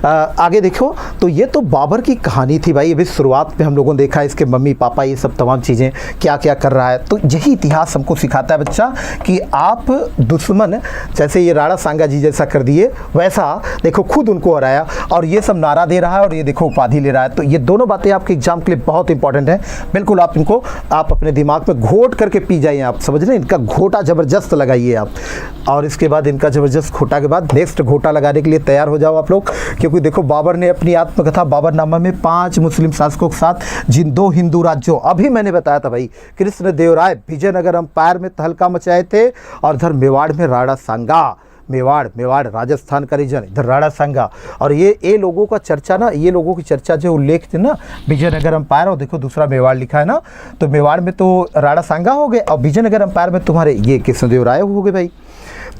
आगे देखो तो ये तो बाबर की कहानी थी भाई, अभी शुरुआत में हम लोगों ने देखा इसके मम्मी पापा ये सब तमाम चीज़ें क्या क्या कर रहा है। तो यही इतिहास हमको सिखाता है बच्चा कि आप दुश्मन जैसे ये राणा सांगा जी जैसा कर दिए, वैसा देखो खुद उनको हराया और ये सब नारा दे रहा है और ये देखो उपाधि ले रहा है। तो ये दोनों बातें आपके एग्जाम के लिए बहुत इंपॉर्टेंट है। बिल्कुल आप इनको आप अपने दिमाग में घोट करके पी जाइए, आप समझ रहे हैं, इनका घोटा ज़बरदस्त लगाइए आप। और इसके बाद इनका ज़बरदस्त घोटा के बाद नेक्स्ट घोटा लगाने के लिए तैयार हो जाओ आप लोग, क्योंकि देखो बाबर ने अपनी आत्मकथा बाबरनामा में 5 मुस्लिम शासकों के साथ जिन 2 हिंदू राज्यों, अभी मैंने बताया था भाई, कृष्णदेवराय विजयनगर अंपायर में तहलका मचाए थे और इधर मेवाड़ में राणा सांगा, मेवाड़ राजस्थान का रीजन, इधर राणा सांगा। और ये लोगों का चर्चा ना, ये लोगों की चर्चा जो उल्लेख थे ना, विजयनगर अंपायर और देखो दूसरा मेवाड़ लिखा है ना, तो मेवाड़ में तो राणा सांगा हो गए और विजयनगर अंपायर में तुम्हारे ये कृष्णदेवराय हो गए भाई।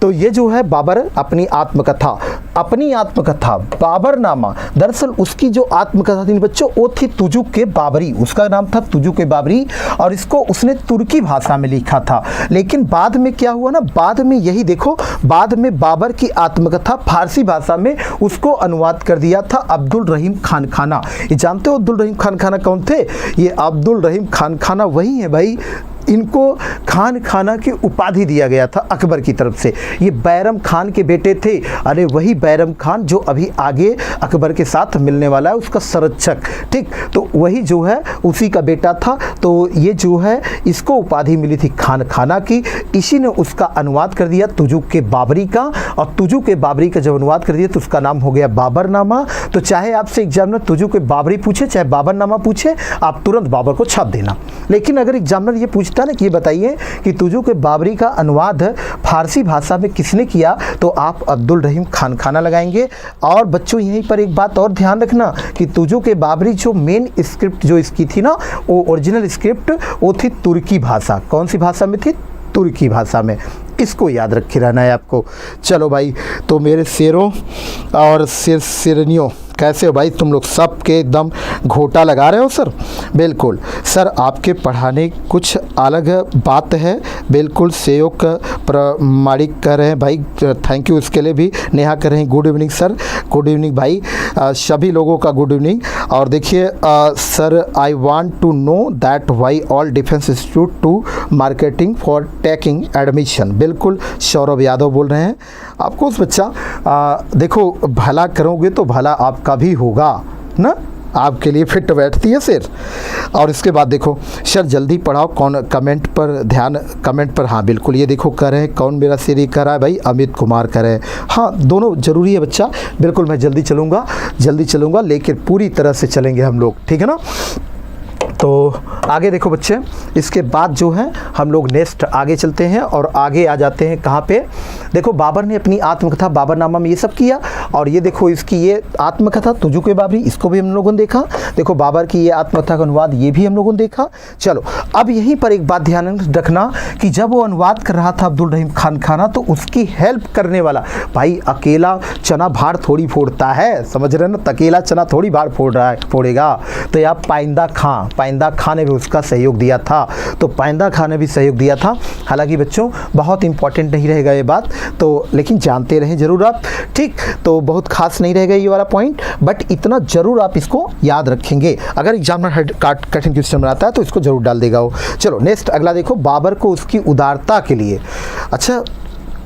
तो ये जो है बाबर अपनी आत्मकथा बाबरनामा, दरअसल उसकी जो आत्मकथा थी बच्चों वो थी तुजुक के बाबरी, उसका नाम था तुजुक के बाबरी और इसको उसने तुर्की भाषा में लिखा था। लेकिन बाद में क्या हुआ ना, बाद में यही देखो, बाद में बाबर की आत्मकथा फारसी भाषा में उसको अनुवाद कर दिया था अब्दुल रहीम खान खाना। ये जानते हो अब्दुल रहीम खान खाना कौन थे? ये अब्दुल रहीम खान खाना वही है भाई, इनको खान खाना की उपाधि दिया गया था अकबर की तरफ से। ये बैरम खान के बेटे थे, अरे वही बैरम खान जो अभी आगे अकबर के साथ मिलने वाला है, उसका संरक्षक, ठीक, तो वही जो है उसी का बेटा था। तो ये जो है इसको उपाधि मिली थी खान खाना की, इसी ने उसका अनुवाद कर दिया तुजुक के बाबरी का, और तुजुक के बाबरी का जब अनुवाद कर दिया तो उसका नाम हो गया बाबरनामा। तो चाहे आपसे एग्जामिनर तुजुक के बाबरी पूछे चाहे बाबरनामा पूछे, आप तुरंत बाबर को छाप देना। लेकिन अगर एग्जामिनर ये पूछता ना कि ये बताइए कि तुजुक के बाबरी का अनुवाद फारसी भाषा में किसने किया, तो आप अब्दुल रहीम खान खाना लगाएंगे। और बच्चों यहीं पर एक बात और ध्यान रखना कि तुजुक के बाबरी जो मेन स्क्रिप्ट जो इसकी थी ना, वो ओरिजिनल स्क्रिप्ट वो थी तुर्की भाषा। कौन सी भाषा में थी? तुर्की भाषा में। इसको याद रखे रहना है आपको। चलो भाई, तो मेरे शेरों और शेरनियों कैसे हो भाई, तुम लोग सब के एकदम घोटा लगा रहे हो सर? बिल्कुल सर, आपके पढ़ाने कुछ अलग बात है, बिल्कुल सहयोग प्रमाणिक कर रहे हैं भाई, थैंक यू इसके लिए भी। नेहा कर रहे हैं good evening sir, good evening भाई, सभी लोगों का गुड इवनिंग। और देखिए sir, I want to know that why all defence institute to marketing for taking admission. बिल्कुल सौरभ यादव बोल रहे हैं। आपको उस बच्चा देखो भला करोगे तो भला आपका भी होगा ना, आपके लिए फिट बैठती है सिर। और इसके बाद देखो सर जल्दी पढ़ाओ, कौन कमेंट पर ध्यान, कमेंट पर, हाँ बिल्कुल ये देखो कर रहे हैं, कौन मेरा सिर ही कर रहा है भाई, अमित कुमार कर रहे हैं। हाँ दोनों ज़रूरी है बच्चा, बिल्कुल मैं जल्दी चलूँगा, लेकिन पूरी तरह से चलेंगे हम लोग, ठीक है ना। तो आगे देखो बच्चे, इसके बाद जो है हम लोग नेक्स्ट आगे चलते हैं और आगे आ जाते हैं कहाँ पे। देखो बाबर ने अपनी आत्मकथा बाबरनामा में ये सब किया, और ये देखो इसकी ये आत्मकथा तुजुक के बाबरी, इसको भी हम लोगों ने देखा। देखो बाबर की ये आत्मकथा का अनुवाद ये भी हम लोगों ने देखा। चलो अब यहीं पर एक बात ध्यान रखना कि जब वो अनुवाद कर रहा था अब्दुल रहीम खान खाना, तो उसकी हेल्प करने वाला भाई, अकेला चना भार थोड़ी फोड़ता है, समझ रहे ना, अकेला चना थोड़ी भार फोड़ेगा। तो या पाइंदा खां ने भी उसका सहयोग दिया था, तो पाइंदा खां ने भी सहयोग दिया था। हालांकि बच्चों बहुत इंपॉर्टेंट नहीं रहेगा ये बात, तो लेकिन जानते रहें जरूर आप, ठीक, तो बहुत खास नहीं रहेगा ये वाला पॉइंट, बट इतना जरूर आप इसको याद रखेंगे। अगर एग्जामिनर कठिन क्वेश्चन बनाता है तो इसको जरूर डाल देगा वो। चलो नेक्स्ट अगला देखो, बाबर को उसकी उदारता के लिए, अच्छा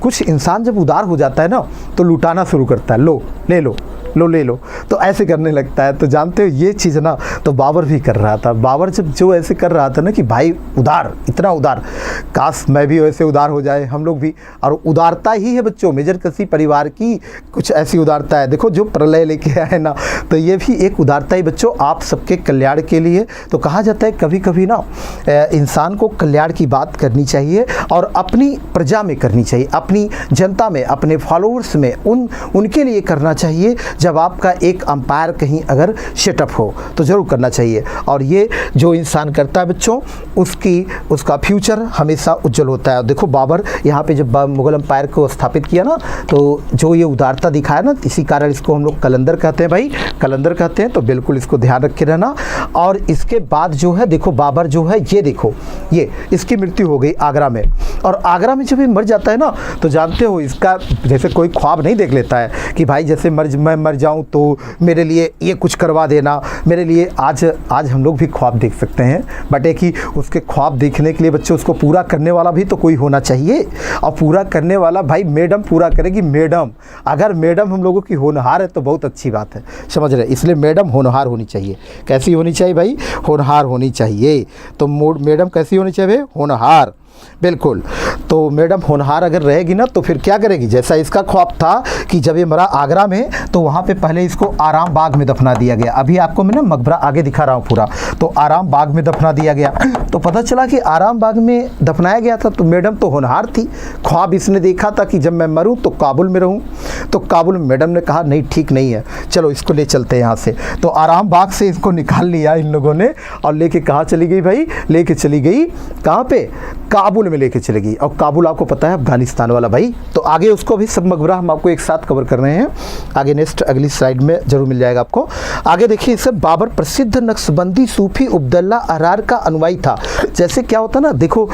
कुछ इंसान जब उदार हो जाता है ना तो लुटाना शुरू करता है, लो ले लो लो ले लो, तो ऐसे करने लगता है। तो जानते हो ये चीज़ ना तो बाबर भी कर रहा था। बाबर जब जो ऐसे कर रहा था ना कि भाई उदार, इतना उदार, काश मैं भी वैसे उदार हो जाए, हम लोग भी। और उदारता ही है बच्चों मेजर कसी परिवार की, कुछ ऐसी उदारता है। देखो जो प्रलय लेके आए ना, तो ये भी एक उदारता ही बच्चों आप सबके कल्याण के लिए। तो कहा जाता है कभी कभी ना इंसान को कल्याण की बात करनी चाहिए और अपनी प्रजा में करनी चाहिए, अपनी जनता में, अपने फॉलोअर्स में, उनके लिए करना चाहिए। जब आपका एक अंपायर कहीं अगर सेटअप हो तो ज़रूर करना चाहिए। और ये जो इंसान करता है बच्चों उसका फ्यूचर हमेशा उज्जवल होता है। देखो बाबर यहाँ पे जब मुगल अंपायर को स्थापित किया ना, तो जो ये उदारता दिखाया ना, इसी कारण इसको हम लोग कलंदर कहते हैं भाई, कलंदर कहते हैं। तो बिल्कुल इसको ध्यान रखे रहना। और इसके बाद जो है देखो बाबर जो है ये देखो, ये इसकी मृत्यु हो गई आगरा में। और आगरा में जब ये मर जाता है ना, तो जानते हो इसका जैसे कोई ख्वाब नहीं देख लेता है कि भाई जैसे मैं मर जाऊं तो मेरे लिए ये कुछ करवा देना, मेरे लिए आज हम लोग भी ख्वाब देख सकते हैं, बट एक ही उसके ख्वाब देखने के लिए बच्चों उसको पूरा करने वाला भी तो कोई होना चाहिए। और पूरा करने वाला भाई मैडम पूरा करेगी। मैडम अगर मैडम हम लोगों की होनहार है तो बहुत अच्छी बात है, समझ रहे। इसलिए मैडम होनहार होनी चाहिए। कैसी होनी चाहिए भाई? होनहार होनी चाहिए। तो मैडम कैसी होनी चाहिए? होनहार, बिल्कुल। तो मैडम होनहार अगर रहेगी ना तो फिर क्या करेगी? जैसा इसका ख्वाब था कि जब ये मरा आगरा में, तो वहाँ पे पहले इसको आराम बाग में दफना दिया गया। अभी आपको मैं ना मकबरा आगे दिखा रहा हूँ पूरा। तो आराम बाग में दफना दिया गया। तो पता चला कि आराम बाग में दफनाया गया था। तो मैडम तो होनहार थी, ख्वाब इसने देखा था कि जब मैं मरूँ तो काबुल में रहूँ। तो काबुल में मैडम ने कहा नहीं ठीक नहीं है, चलो इसको ले चलते हैं यहाँ से। तो आराम बाग से इसको निकाल लिया इन लोगों ने और लेके कहाँ चली गई भाई? लेके चली गई कहाँ पे? काबुल में लेके चली गई। और काबुल आपको पता है अफगानिस्तान वाला भाई। तो आगे उसको भी सब मकबरा हम आपको एक साथ कवर कर रहे हैं। आगे नेक्स्ट अगली स्लाइड में जरूर मिल जाएगा आपको। आगे देखिए इसे बाबर प्रसिद्ध नक्शबंदी सूफी उब्दुल्ला अहरार का अनुयायी था। जैसे क्या होता है ना, देखो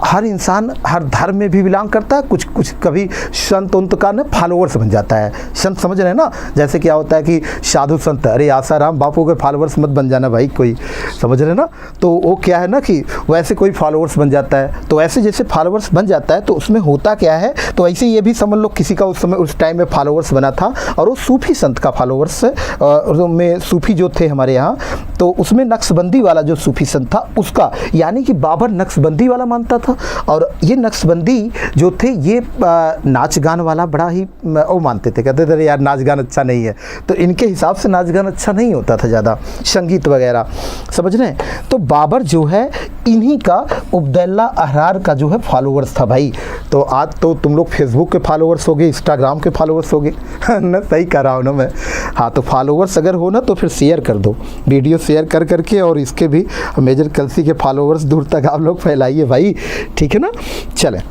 हर इंसान हर धर्म में भी बिलोंग करता है, कुछ कभी संत उंत का ना फॉलोअर्स बन जाता है। संत समझ रहे हैं ना, जैसे क्या होता है कि साधु संत, अरे आसाराम बापू के फॉलोअर्स मत बन जाना भाई कोई, समझ रहे ना। तो वो क्या है ना कि वैसे कोई फॉलोअर्स बन जाता है। तो ऐसे जैसे फॉलोअर्स बन जाता है तो उसमें होता क्या है, तो ऐसे ये भी समझ लो किसी का उस समय उस टाइम में फॉलोअर्स बना था और वो सूफी संत का फॉलोअर्स में सूफी जो थे हमारे यहाँ, तो उसमें नक्शबंदी वाला जो सूफी संत था उसका, यानी कि बाबर नक्शबंदी वाला मानता था। और ये नक्शबंदी जो थे ये नाच गान वाला बड़ा ही वो मानते थे, कहते थे यार नाच गान अच्छा नहीं है। तो इनके हिसाब से नाच गान अच्छा नहीं होता था ज़्यादा, संगीत वगैरह, समझ रहे हैं। तो बाबर जो है इन्हीं का उब्दुल्ला अहरार का जो है फॉलोअर्स था भाई। तो आज तो तुम लोग फेसबुक के फॉलोअर्स हो गए, इंस्टाग्राम के फॉलोअर्स हो गए ना, सही कर रहा हूँ ना मैं। हाँ, तो फॉलोअर्स अगर हो ना तो फिर शेयर कर दो, वीडियो शेयर कर करके, और इसके भी मेजर कलसी के फॉलोअर्स दूर तक आप लोग फैलाइए भाई, ठीक है ना। चलें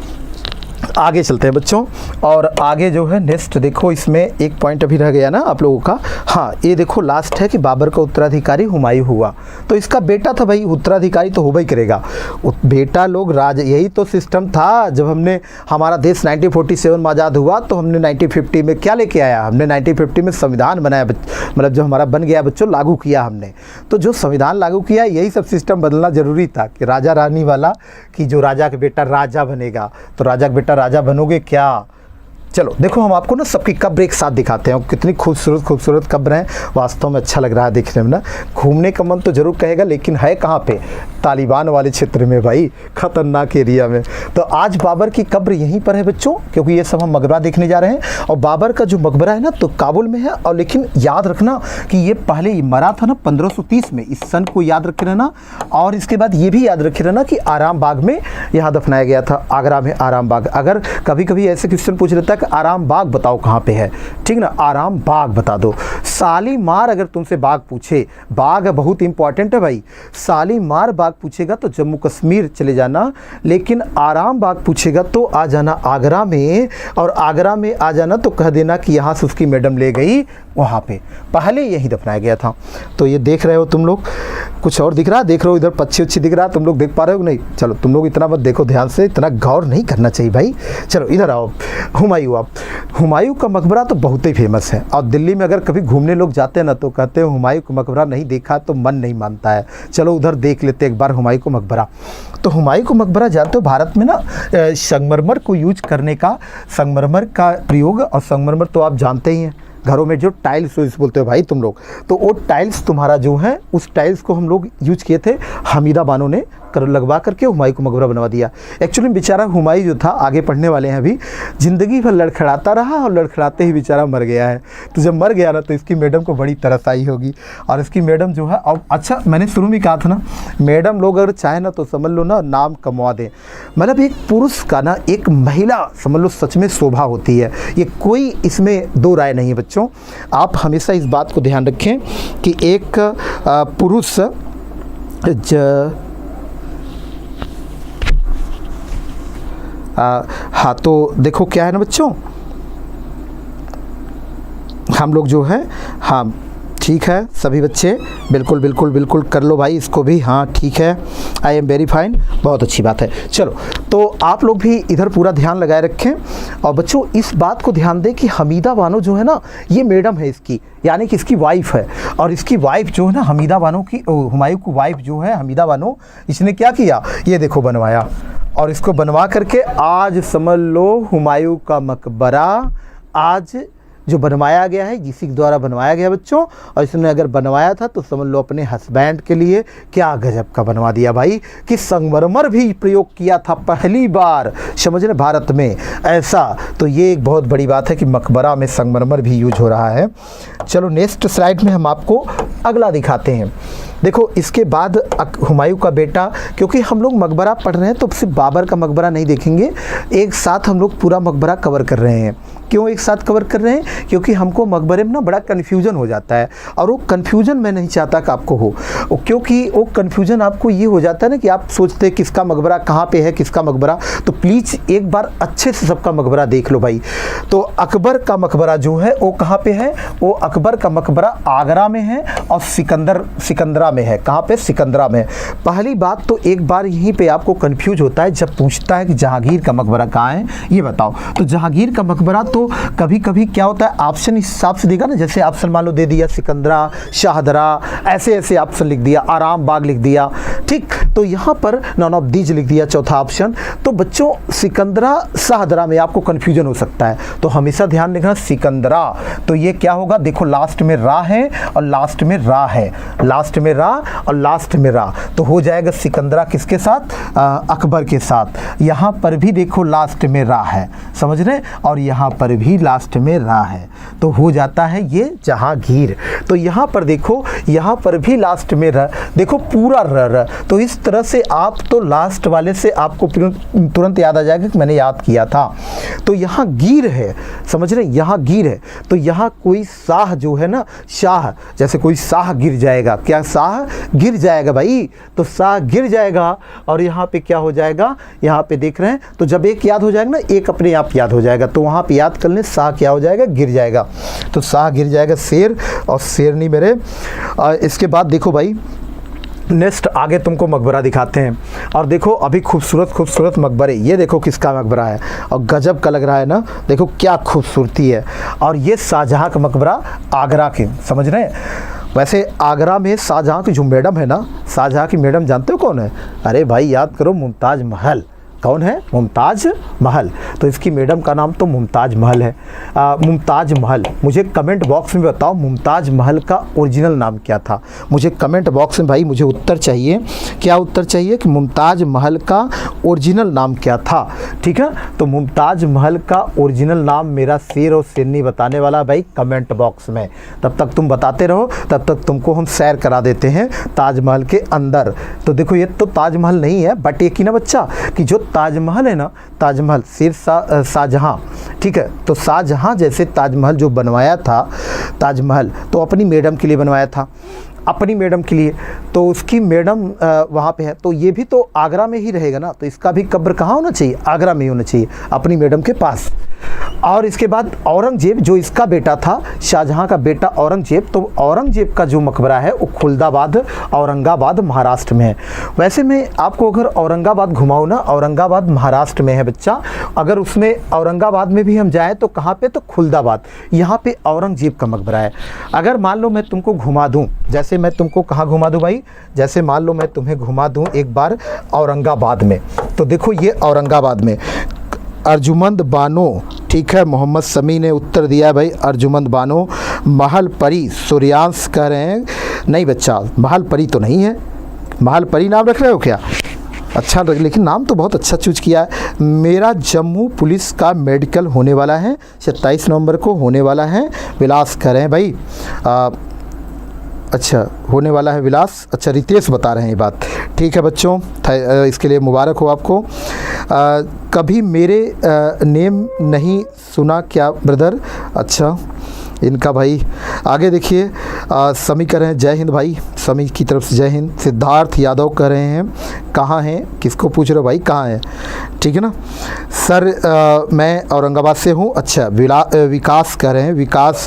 आगे चलते हैं बच्चों। और आगे जो है नेक्स्ट देखो, इसमें एक पॉइंट अभी रह गया ना आप लोगों का। हाँ, ये देखो लास्ट है कि बाबर का उत्तराधिकारी हुमायूं हुआ। तो इसका बेटा था भाई, उत्तराधिकारी तो होगा ही करेगा। बेटा लोग राज, यही तो सिस्टम था। जब हमने हमारा देश 1947 में आज़ाद हुआ तो हमने 1950 में क्या लेके आया? हमने 1950 में संविधान बनाया, मतलब जो हमारा बन गया बच्चों, लागू किया हमने। तो जो संविधान लागू किया यही सब सिस्टम बदलना ज़रूरी था कि राजा रानी वाला, कि जो राजा का बेटा राजा बनेगा, तो राजा का बेटा राजा बनोगे क्या? चलो देखो हम आपको ना सबकी कब्र एक साथ दिखाते हैं। कितनी खूबसूरत कब्र हैं, वास्तव में अच्छा लग रहा है देखने में ना। घूमने का मन तो जरूर कहेगा, लेकिन है कहाँ पे? तालिबान वाले क्षेत्र में भाई, खतरनाक एरिया में। तो आज बाबर की कब्र यहीं पर है बच्चों, क्योंकि ये सब हम मकबरा देखने जा रहे हैं। और बाबर का जो मकबरा है ना तो काबुल में है। और लेकिन याद रखना कि ये पहले मरा था ना 1530 में, इस सन को याद रखे रहना। और इसके बाद ये भी याद रखे रहना कि आराम बाग में यहाँ दफनाया गया था, आगरा में आराम बाग। अगर कभी कभी ऐसे क्वेश्चन पूछ लेता है कि आराम बाग बताओ कहाँ पे है, ठीक ना, आराम बाग बता दो। शालीमार अगर तुमसे बाग पूछे, बाग बहुत इंपॉर्टेंट है भाई। शालीमार बाग पूछेगा तो जम्मू कश्मीर चले जाना, लेकिन आराम बाग पूछेगा तो आ जाना आगरा में। और आगरा में आ जाना तो कह देना कि यहाँ से उसकी मैडम ले गई, वहाँ पे पहले यही दफनाया गया था। तो ये देख रहे हो तुम लोग, कुछ और दिख रहा है, देख रहे हो इधर पक्षी अच्छी दिख रहा है, तुम लोग देख पा रहे हो नहीं? चलो तुम लोग इतना मत देखो ध्यान से, इतना गौर नहीं करना चाहिए भाई। चलो इधर आओ, हुमायूं। आप हुमायूं का मकबरा तो बहुत ही फेमस है। और दिल्ली में अगर कभी घूमने लोग जाते हैं ना तो कहते हैं हुमायूं का मकबरा नहीं देखा तो मन नहीं मानता है, चलो उधर देख लेते एक बार हुमायूं का मकबरा। तो हुमायूं का मकबरा जानते हो भारत में ना संगमरमर को यूज करने का, संगमरमर का प्रयोग, और संगमरमर तो आप जानते ही हैं घरों में जो टाइल्स बोलते हो भाई तुम लोग, तो वो टाइल्स तुम्हारा जो है, उस टाइल्स को हम लोग यूज किए थे, हमीदा बानो ने लगवा करके हुमायूं को मकबरा बनवा दिया। एक्चुअली बेचारा हुमायूं जो था, आगे पढ़ने वाले हैं अभी, ज़िंदगी भर लड़खड़ाता रहा और लड़खड़ाते ही बेचारा मर गया है। तो जब मर गया ना तो इसकी मैडम को बड़ी तरस आई होगी, और इसकी मैडम जो है, और अच्छा मैंने शुरू में कहा था ना, मैडम लोग अगर चाहे ना तो समझ लो ना नाम कमवा दें। मतलब एक पुरुष का ना एक महिला समझ लो सच में शोभा होती है, ये कोई इसमें दो राय नहीं है बच्चों। आप हमेशा इस बात को ध्यान रखें कि एक पुरुष हाँ, तो देखो क्या है ना बच्चों, हम लोग जो है, हाँ ठीक है सभी बच्चे, बिल्कुल बिल्कुल बिल्कुल कर लो भाई इसको भी, हाँ ठीक है, आई एम वेरी फाइन, बहुत अच्छी बात है। चलो तो आप लोग भी इधर पूरा ध्यान लगाए रखें, और बच्चों इस बात को ध्यान दें कि हमीदा बानो जो है ना, ये मैडम है इसकी, यानी कि इसकी वाइफ है, और इसकी वाइफ जो है ना हमीदा बानो की, हुमायूं की वाइफ जो है हमीदा बानो, इसने क्या किया, ये देखो बनवाया, और इसको बनवा करके आज समझ लो हुमायूं का मकबरा आज जो बनवाया गया है, किसी के द्वारा बनवाया गया बच्चों, और इसने अगर बनवाया था तो समझ लो अपने हस्बैंड के लिए क्या गजब का बनवा दिया भाई, कि संगमरमर भी प्रयोग किया था पहली बार, समझ रहे, भारत में ऐसा। तो ये एक बहुत बड़ी बात है कि मकबरा में संगमरमर भी यूज हो रहा है। चलो नेक्स्ट स्लाइड में हम आपको अगला दिखाते हैं। देखो इसके बाद हुमायूं का बेटा, क्योंकि हम लोग मकबरा पढ़ रहे हैं तो सिर्फ बाबर का मकबरा नहीं देखेंगे, एक साथ हम लोग पूरा मकबरा कवर कर रहे हैं। क्यों एक साथ कवर कर रहे हैं, क्योंकि हमको मकबरे में ना बड़ा कन्फ्यूजन हो जाता है, और वो कन्फ्यूजन मैं नहीं चाहता कि आपको हो, क्योंकि वो कन्फ्यूजन आपको ये हो जाता है ना कि आप सोचते हैं किसका मकबरा कहाँ पे है, किसका मकबरा, तो प्लीज़ एक बार अच्छे से सबका मकबरा देख लो भाई। तो अकबर का मकबरा जो है वो कहाँ पे है, वो अकबर का मकबरा आगरा में है, और सिकंदरा में है। कहाँ पे, सिकंदरा में। पहली बात तो एक बार यहीं पे आपको कंफ्यूज होता है जब पूछता है कि जहांगीर का मकबरा कहाँ है, ये बताओ। तो जहांगीर का मकबरा तो कभी कभी क्या होता है ऑप्शन इस हिसाब से देगा ना, जैसे ऑप्शन मान लो दे दिया सिकंदरा, शाहदरा, ऐसे ऐसे ऑप्शन लिख दिया, आराम बाग लिख दिया, ठीक। तो यहाँ पर नॉन ऑफ दीज लिख दिया चौथा ऑप्शन। तो बच्चों सिकंदरा शाहदरा में आपको कंफ्यूजन हो सकता है, तो हमेशा ध्यान रखना सिकंदरा, तो ये क्या होगा, देखो लास्ट में रा है और लास्ट में रा है, लास्ट में रा और लास्ट में रा, तो हो जाएगा सिकंदरा किसके साथ, अकबर के साथ। यहाँ पर भी देखो लास्ट में रा है, समझ रहे, और यहाँ पर भी लास्ट में रा है, तो हो जाता है ये जहांगीर। तो यहाँ पर देखो, यहाँ पर भी लास्ट में र, देखो पूरा र, तो इस तरह से आप तो लास्ट वाले से आपको तुरंत याद आ जाएगा कि मैंने याद किया था। तो यहाँ गीर है, समझ रहे, यहाँ गीर है, तो यहाँ कोई शाह जो है ना, शाह, जैसे कोई शाह गिर जाएगा, क्या शाह गिर जाएगा भाई, तो शाह गिर जाएगा, और यहाँ पे क्या हो जाएगा, यहाँ पे देख रहे हैं, तो जब एक याद हो जाएगा ना, एक अपने आप याद हो जाएगा, तो वहाँ पे याद कर लें, शाह क्या हो जाएगा, गिर जाएगा, तो शाह गिर जाएगा शेर, और शेर नहीं मेरे। इसके बाद देखो भाई नेक्स्ट आगे तुमको मकबरा दिखाते हैं, और देखो अभी खूबसूरत खूबसूरत मकबरे, ये देखो किसका मकबरा है, और गजब का लग रहा है ना, देखो क्या खूबसूरती है, और ये शाहजहाँ का मकबरा आगरा के, समझ रहे हैं। वैसे आगरा में शाहजहाँ की जो मैडम है ना, शाहजहाँ की मैडम जानते हो कौन है, अरे भाई याद करो, मुमताज़ महल। कौन है, मुमताज़ महल, तो इसकी मैडम का नाम तो मुमताज़ महल है। मुमताज़ महल, मुझे कमेंट बॉक्स में बताओ मुमताज़ महल का ओरिजिनल नाम क्या था, मुझे कमेंट बॉक्स में भाई मुझे उत्तर चाहिए, क्या उत्तर चाहिए कि मुमताज़ महल का ओरिजिनल नाम क्या था, ठीक है। तो मुमताज़ महल का ओरिजिनल नाम मेरा शेर और शेरनी बताने वाला भाई कमेंट बॉक्स में, तब तक तुम बताते रहो, तब तक तुमको हम सैर करा देते हैं ताजमहल के अंदर। तो देखो ये तो ताजमहल नहीं है, बट एक ही ना बच्चा कि जो ताजमहल है ना, ताजमहल शेर शाहजहाँ, ठीक है, तो शाहजहाँ जैसे ताजमहल जो बनवाया था, ताजमहल तो अपनी मैडम के लिए बनवाया था, अपनी मैडम के लिए, तो उसकी मैडम वहाँ पे है, तो ये भी तो आगरा में ही रहेगा ना, तो इसका भी कब्र कहाँ होना चाहिए, आगरा में ही होना चाहिए, अपनी मैडम के पास। और इसके बाद औरंगजेब जो इसका बेटा था, शाहजहाँ का बेटा औरंगजेब, तो औरंगजेब का जो मकबरा है वो खुलदाबाद औरंगाबाद महाराष्ट्र में है। वैसे मैं आपको अगर औरंगाबाद घुमाऊँ ना, औरंगाबाद महाराष्ट्र में है बच्चा, अगर उसमें औरंगाबाद में भी हम जाएँ तो कहाँ पे, तो खुलदाबाद, यहाँ पे औरंगजेब का मकबरा है। अगर मान लो मैं तुमको घुमा दूँ, जैसे मैं तुमको कहाँ घुमा दूँ भाई, जैसे मान लो मैं तुम्हें घुमा दूँ एक बार औरंगाबाद में, तो देखो ये औरंगाबाद में अर्जुमंद बानो, ठीक है, मोहम्मद समी ने उत्तर दिया है भाई। अर्जुमंद बानो महल परी, सूर्यांश कह रहे हैं नहीं बच्चा, महल परी तो नहीं है। महल परी नाम रख रहे हो क्या? अच्छा, लेकिन नाम तो बहुत अच्छा चूज किया है। मेरा जम्मू पुलिस का मेडिकल होने वाला है, 27 नवंबर को होने वाला है। विलास कह रहे हैं भाई, अच्छा होने वाला है विलास। अच्छा, रितेश बता रहे हैं ये बात। ठीक है बच्चों, इसके लिए मुबारक हो आपको। कभी मेरे नेम नहीं सुना क्या ब्रदर? अच्छा, इनका भाई आगे देखिए। समी कह रहे हैं जय हिंद भाई, समी की तरफ से जय हिंद। सिद्धार्थ यादव कह रहे हैं कहाँ हैं? किसको पूछ रहे हो भाई, कहाँ हैं? ठीक है ना सर, मैं औरंगाबाद से हूँ। अच्छा, विकास कह रहे हैं, विकास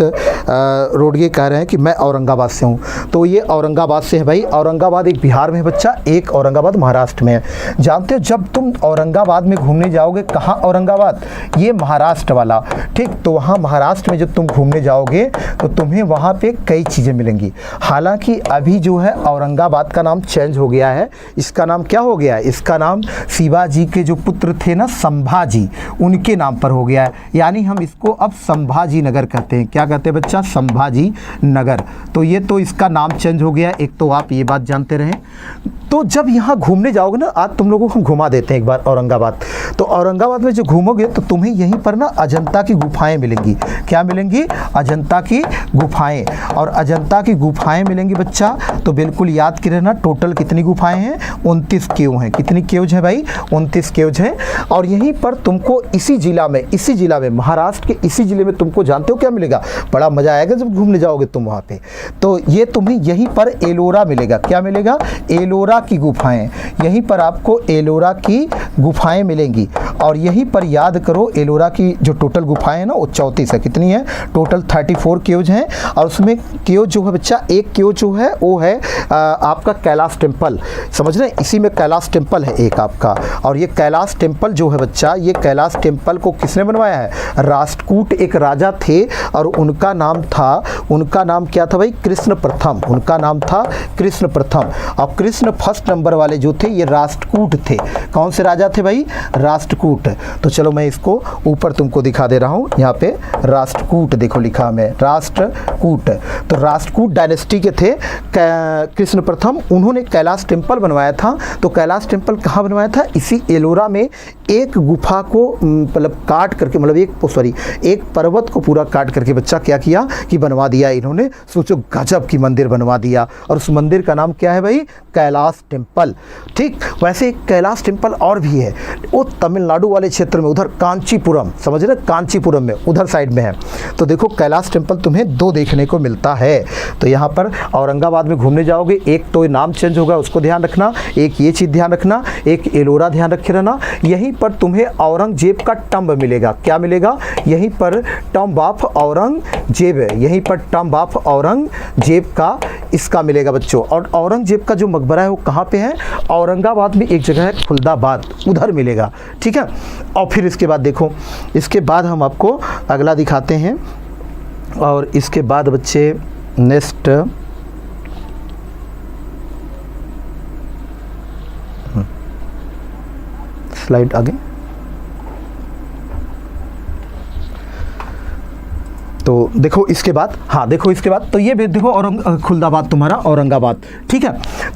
रोडगे कह रहे हैं कि मैं औरंगाबाद से हूँ। तो ये औरंगाबाद से है भाई। औरंगाबाद एक बिहार में है बच्चा, एक औरंगाबाद महाराष्ट्र में है। जानते हो जब तुम औरंगाबाद में घूमने जाओगे, कहाँ औरंगाबाद? ये महाराष्ट्र वाला, ठीक। तो वहाँ महाराष्ट्र में जब तुम घूमने जाओगे तो तुम्हें वहाँ पे कई चीज़ें मिलेंगी। हालांकि अभी जो है औरंगाबाद का नाम चेंज हो गया है। इसका नाम क्या हो गया है? इसका नाम शिवाजी के जो पुत्र थे ना संभाजी, उनके नाम पर हो गया है। यानी हम इसको अब संभाजी नगर कहते हैं। क्या कहते हैं बच्चा? संभाजी नगर। तो ये तो इसका नाम चेंज हो गया। एक तो आप ये बात जानते रहें। तो जब यहाँ घूमने जाओगे ना, आज तुम लोगों को हम घुमा देते हैं एक बार औरंगाबाद। तो औरंगाबाद में जो घूमोगे तो तुम्हें यहीं पर ना अजंता की गुफाएं मिलेंगी। क्या मिलेंगी? अजंता की गुफाएं। और अजंता की गुफाएं मिलेंगी बच्चा, तो बिल्कुल याद कर रहना। टोटल कितनी गुफाएं हैं? 29 केव हैं। कितनी केव्स हैं भाई? 29 केव्स हैं। और यहीं पर तुमको इसी जिला में महाराष्ट्र के इसी जिले में तुमको जानते हो क्या मिलेगा? बड़ा मजा आएगा जब घूमने जाओगे तुम वहाँ पे। तो ये तुम्हें यहीं पर एलोरा मिलेगा। क्या मिलेगा? एलोरा की गुफाएं। यहीं पर आपको एलोरा की गुफाएं मिलेंगी। और यहीं पर याद करो, एलोरा की जो टोटल गुफाएं हैं ना वो 34 है। कितनी है? टोटल 34 केव्स हैं। और उसमें केव जो है बच्चा, एक केव जो है वो है आपका कैलाश टेम्पल। समझ रहे हैं? इसी में कैलाश टेम्पल है एक आपका। और ये कैलाश टेम्पल जो है बच्चा, ये कैलाश टेम्पल को किसने बनवाया है? राष्ट्रकूट एक राजा थे और उनका नाम क्या था भाई? कृष्ण प्रथम। उनका नाम था कृष्ण प्रथम। और कृष्ण फर्स्ट नंबर वाले जो थे ये राष्ट्रकूट थे। कौन से राजा थे भाई? राष्ट्रकूट। तो चलो मैं इसको ऊपर तुमको दिखा दे रहा हूँ। यहाँ पे राष्ट्रकूट देखो लिखा है, राष्ट्रकूट। तो राष्ट्रकूट डायनेस्टी के थे कृष्ण प्रथम। उन्होंने कैलाश टेम्पल बनवाया था। तो कैलाश टेम्पल कहाँ बनवाया था? इसी एलोरा में एक गुफा को मतलब काट करके, मतलब एक पर्वत को पूरा काट करके बच्चा क्या किया कि बनवा दिया इन्होंने। सोचो गजब की मंदिर बनवा दिया। और उस मंदिर का नाम क्या है भाई? कैलाश टेम्पल। ठीक। वैसे एक कैलाश टेम्पल और भी है, वो तमिलनाडु वाले क्षेत्र में, उधर कांचीपुरम, समझ रहे? कांचीपुरम में उधर साइड में है। तो देखो कैलाश टेम्पल तुम्हें 2 देखने को मिलता है। तो यहाँ पर औरंगाबाद में घूमने जाओगे, एक तो नाम चेंज होगा उसको ध्यान रखना, एक ये चीज़ ध्यान रखना, एक एलोरा ध्यान रखे रहना। यहीं पर तुम्हें औरंगजेब का टम्ब मिलेगा। क्या मिलेगा? यहीं पर टम्ब ऑफ औरंगजेब है। यहीं पर टम्ब ऑफ औरंगजेब का इसका मिलेगा बच्चों। और औरंगजेब का जो मकबरा है वो कहाँ पे है? औरंगाबाद में एक जगह है खुलदाबाद, उधर मिलेगा। ठीक है। और फिर इसके बाद देखो, इसके बाद हम आपको अगला दिखाते हैं। और इसके बाद बच्चे नेक्स्ट स्लाइड आगे। तो देखो इसके बाद, हाँ देखो इसके बाद, तो ये भी देखो खुलदाबाद तुम्हारा औरंगाबाद। ठीक है।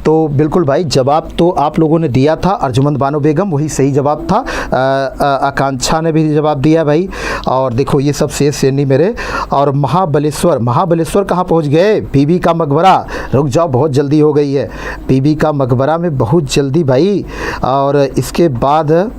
तो बिल्कुल भाई, जवाब तो आप लोगों ने दिया था। अर्जुमंद बानो बेगम वही सही जवाब था। आकांक्षा ने भी जवाब दिया भाई। और देखो ये सब शेष श्रेणी मेरे। और महाबलेश्वर कहाँ पहुँच गए? बीबी का मकबरा। रुक जाओ, बहुत जल्दी हो गई है। बीबी का मकबरा में बहुत जल्दी भाई। और इसके बाद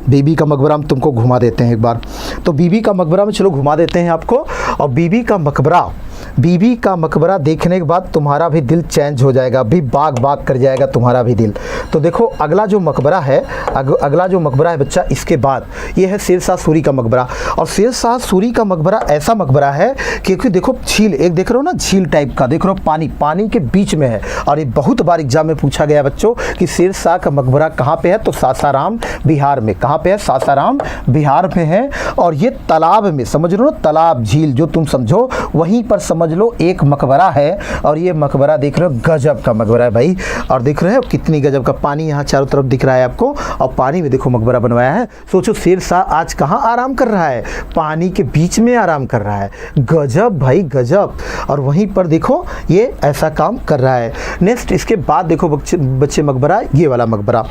बीबी का मकबरा हम तुमको घुमा देते हैं एक बार। तो बीबी का मकबरा में चलो घुमा देते हैं आपको। और बीबी का मकबरा देखने के बाद तुम्हारा भी दिल चेंज हो जाएगा, भी बाग कर जाएगा तुम्हारा भी दिल। तो देखो अगला जो मकबरा है बच्चा, इसके बाद ये है शेरशाह सूरी का मकबरा। और शेरशाह सूरी का मकबरा ऐसा मकबरा है क्योंकि देखो झील, एक देख रहे हो ना झील टाइप का, देख रहे हो पानी के बीच में है। और ये बहुत बार एग्जाम में पूछा गया बच्चों कि शेरशाह का मकबरा कहाँ पे है? तो सासाराम बिहार में। कहाँ पे है? सासाराम बिहार में है। और ये तालाब में, समझ रहे हो, तालाब झील जो तुम समझो वहीं पर समझ लो एक मकबरा है, और ये मकबरा देख रहे हो गजब का मकबरा है भाई। और देख रहे हो कितनी गजब का पानी यहाँ चारों तरफ दिख रहा है आपको, और पानी में देखो मकबरा बनवाया है। सोचो शेरशाह आज कहाँ आराम कर रहा है, पानी के बीच में आराम कर रहा है। गजब भाई गजब। और वहीं पर देखो ये ऐसा काम कर रहा है। नेक्स्ट इसके बाद देखो बच्चे मकबरा, ये वाला मकबरा,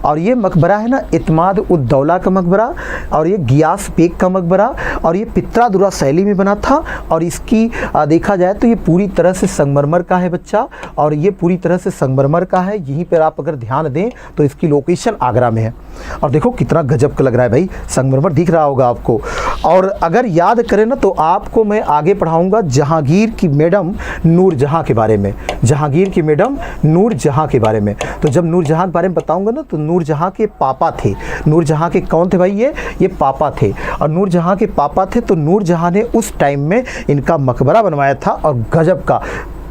और ये मकबरा है ना इत्माद उद दौला का मकबरा, और ये गियास बेग का मकबरा, और ये पित्रादुरा शैली में बना था। और इसकी देखा जाए तो ये पूरी तरह से संगमरमर का है बच्चा, और ये पूरी तरह से संगमरमर का है। यहीं पर आप अगर ध्यान दें तो इसकी लोकेशन आगरा में है। और देखो कितना गजब का लग रहा है भाई, संगमरमर दिख रहा होगा आपको। और अगर याद करें ना तो आपको मैं आगे पढ़ाऊंगा जहांगीर की मैडम नूरजहां के बारे में, जहांगीर की मैडम नूरजहां के बारे में। तो जब नूरजहां के बारे में बताऊंगा ना तो नूरजहां के पापा थे। नूरजहां के कौन थे भाई? ये पापा थे। और नूरजहां के पापा थे तो नूरजहां ने उस टाइम में इनका मकबरा बनवाया था। और गजब का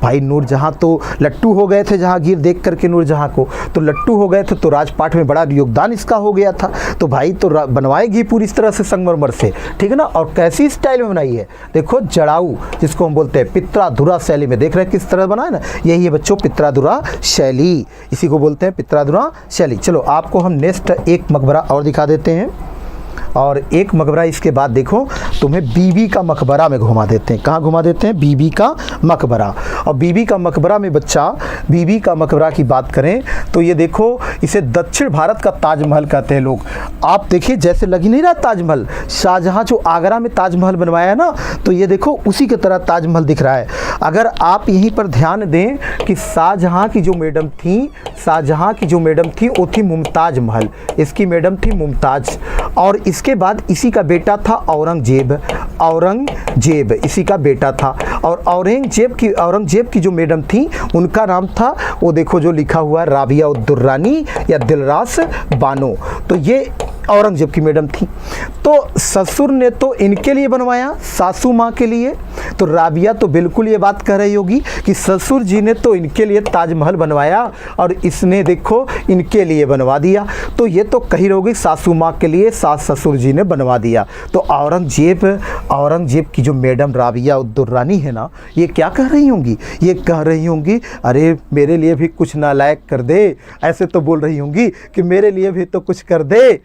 भाई, नूरजहां तो लट्टू हो गए थे जहांगीर देख करके नूरजहां को, तो लट्टू हो गए थे तो राजपाट में बड़ा योगदान इसका हो गया था। तो भाई तो बनवाएगी पूरी तरह से संगमरमर से, ठीक है ना। और कैसी स्टाइल में बनाई है देखो, जड़ाऊ जिसको हम बोलते हैं पित्राधुरा शैली में। देख रहे हैं किस तरह बना है ना, यही है बच्चों पित्राधुरा शैली, इसी को बोलते हैं पित्राधुरा शैली। चलो आपको हम नेक्स्ट एक मकबरा और दिखा देते हैं। और एक मकबरा इसके बाद देखो तुम्हें बीबी का मकबरा में घुमा देते हैं। कहाँ घुमा देते हैं? बीबी का मकबरा। और बीबी का मकबरा में बच्चा, बीबी का मकबरा की बात करें तो ये देखो, इसे दक्षिण भारत का ताजमहल कहते हैं लोग। आप देखिए जैसे लग ही नहीं रहा ताजमहल, शाहजहाँ जो आगरा में ताजमहल बनवाया है ना, तो ये देखो उसी की तरह ताजमहल दिख रहा है। अगर आप यहीं पर ध्यान दें कि शाहजहाँ की जो मैडम थी, शाहजहाँ की जो मैडम थी वो थी मुमताज़ महल, इसकी मैडम थी मुमताज़। और इसके बाद इसी का बेटा था औरंगजेब, औरंगजेब इसी का बेटा था। और औरंगजेब की जो मैडम थी उनका नाम था, वो देखो जो लिखा हुआ है, राबिया उद दुर्रानी या दिलरास बानो। तो ये औरंगजेब की मैडम थी। तो ससुर ने तो इनके लिए बनवाया, सासू माँ के लिए। तो राबिया तो बिल्कुल ये बात कह रही होगी कि ससुर जी ने तो इनके लिए ताजमहल बनवाया और इसने देखो इनके लिए बनवा दिया। तो ये तो कही रहोगी सासू माँ के लिए सास ससुर जी ने बनवा दिया। तो औरंगजेब की जो मैडम राबिया उद दुर्रानी है ना, ये क्या कह रही होंगी? ये कह रही होंगी अरे मेरे लिए भी कुछ नालायक कर दे, ऐसे तो बोल रही होंगी कि मेरे लिए भी तो कुछ कर दे,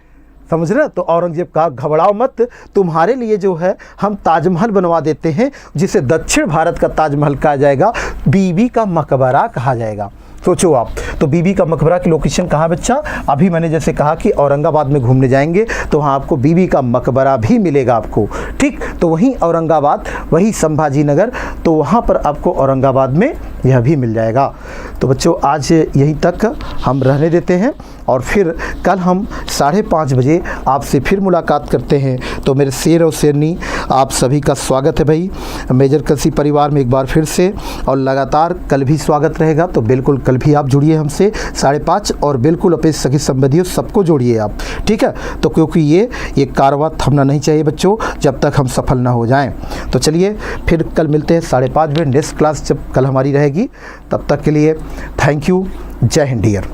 समझ रहे? तो औरंगजेब कहा घबराओ मत, तुम्हारे लिए जो है हम ताजमहल बनवा देते हैं, जिसे दक्षिण भारत का ताजमहल कहा जाएगा, बीबी का मकबरा कहा जाएगा। सोचो आप, तो बीबी का मकबरा की लोकेशन कहाँ बच्चा? अभी मैंने जैसे कहा कि औरंगाबाद में घूमने जाएंगे तो वहाँ आपको बीबी का मकबरा भी मिलेगा आपको, ठीक। तो वहीं औरंगाबाद, वही संभाजी नगर, तो वहाँ पर आपको औरंगाबाद में यह भी मिल जाएगा। तो बच्चों आज यहीं तक हम रहने देते हैं और फिर कल हम 5:30 बजे आपसे फिर मुलाकात करते हैं। तो मेरे शेर और शेरनी आप सभी का स्वागत है भाई मेजर कृषि परिवार में एक बार फिर से, और लगातार कल भी स्वागत रहेगा। तो बिल्कुल कल भी आप जुड़िए हमसे 5:30, और बिल्कुल अपने सखी संबंधियों सबको जोड़िए आप, ठीक है। तो क्योंकि ये कारवां थमना नहीं चाहिए बच्चों जब तक हम सफल ना हो जाएं। तो चलिए फिर कल मिलते हैं 5:30 बजे नेक्स्ट क्लास जब कल हमारी रहेगी। तब तक के लिए थैंक यू, जय हिंद डियर।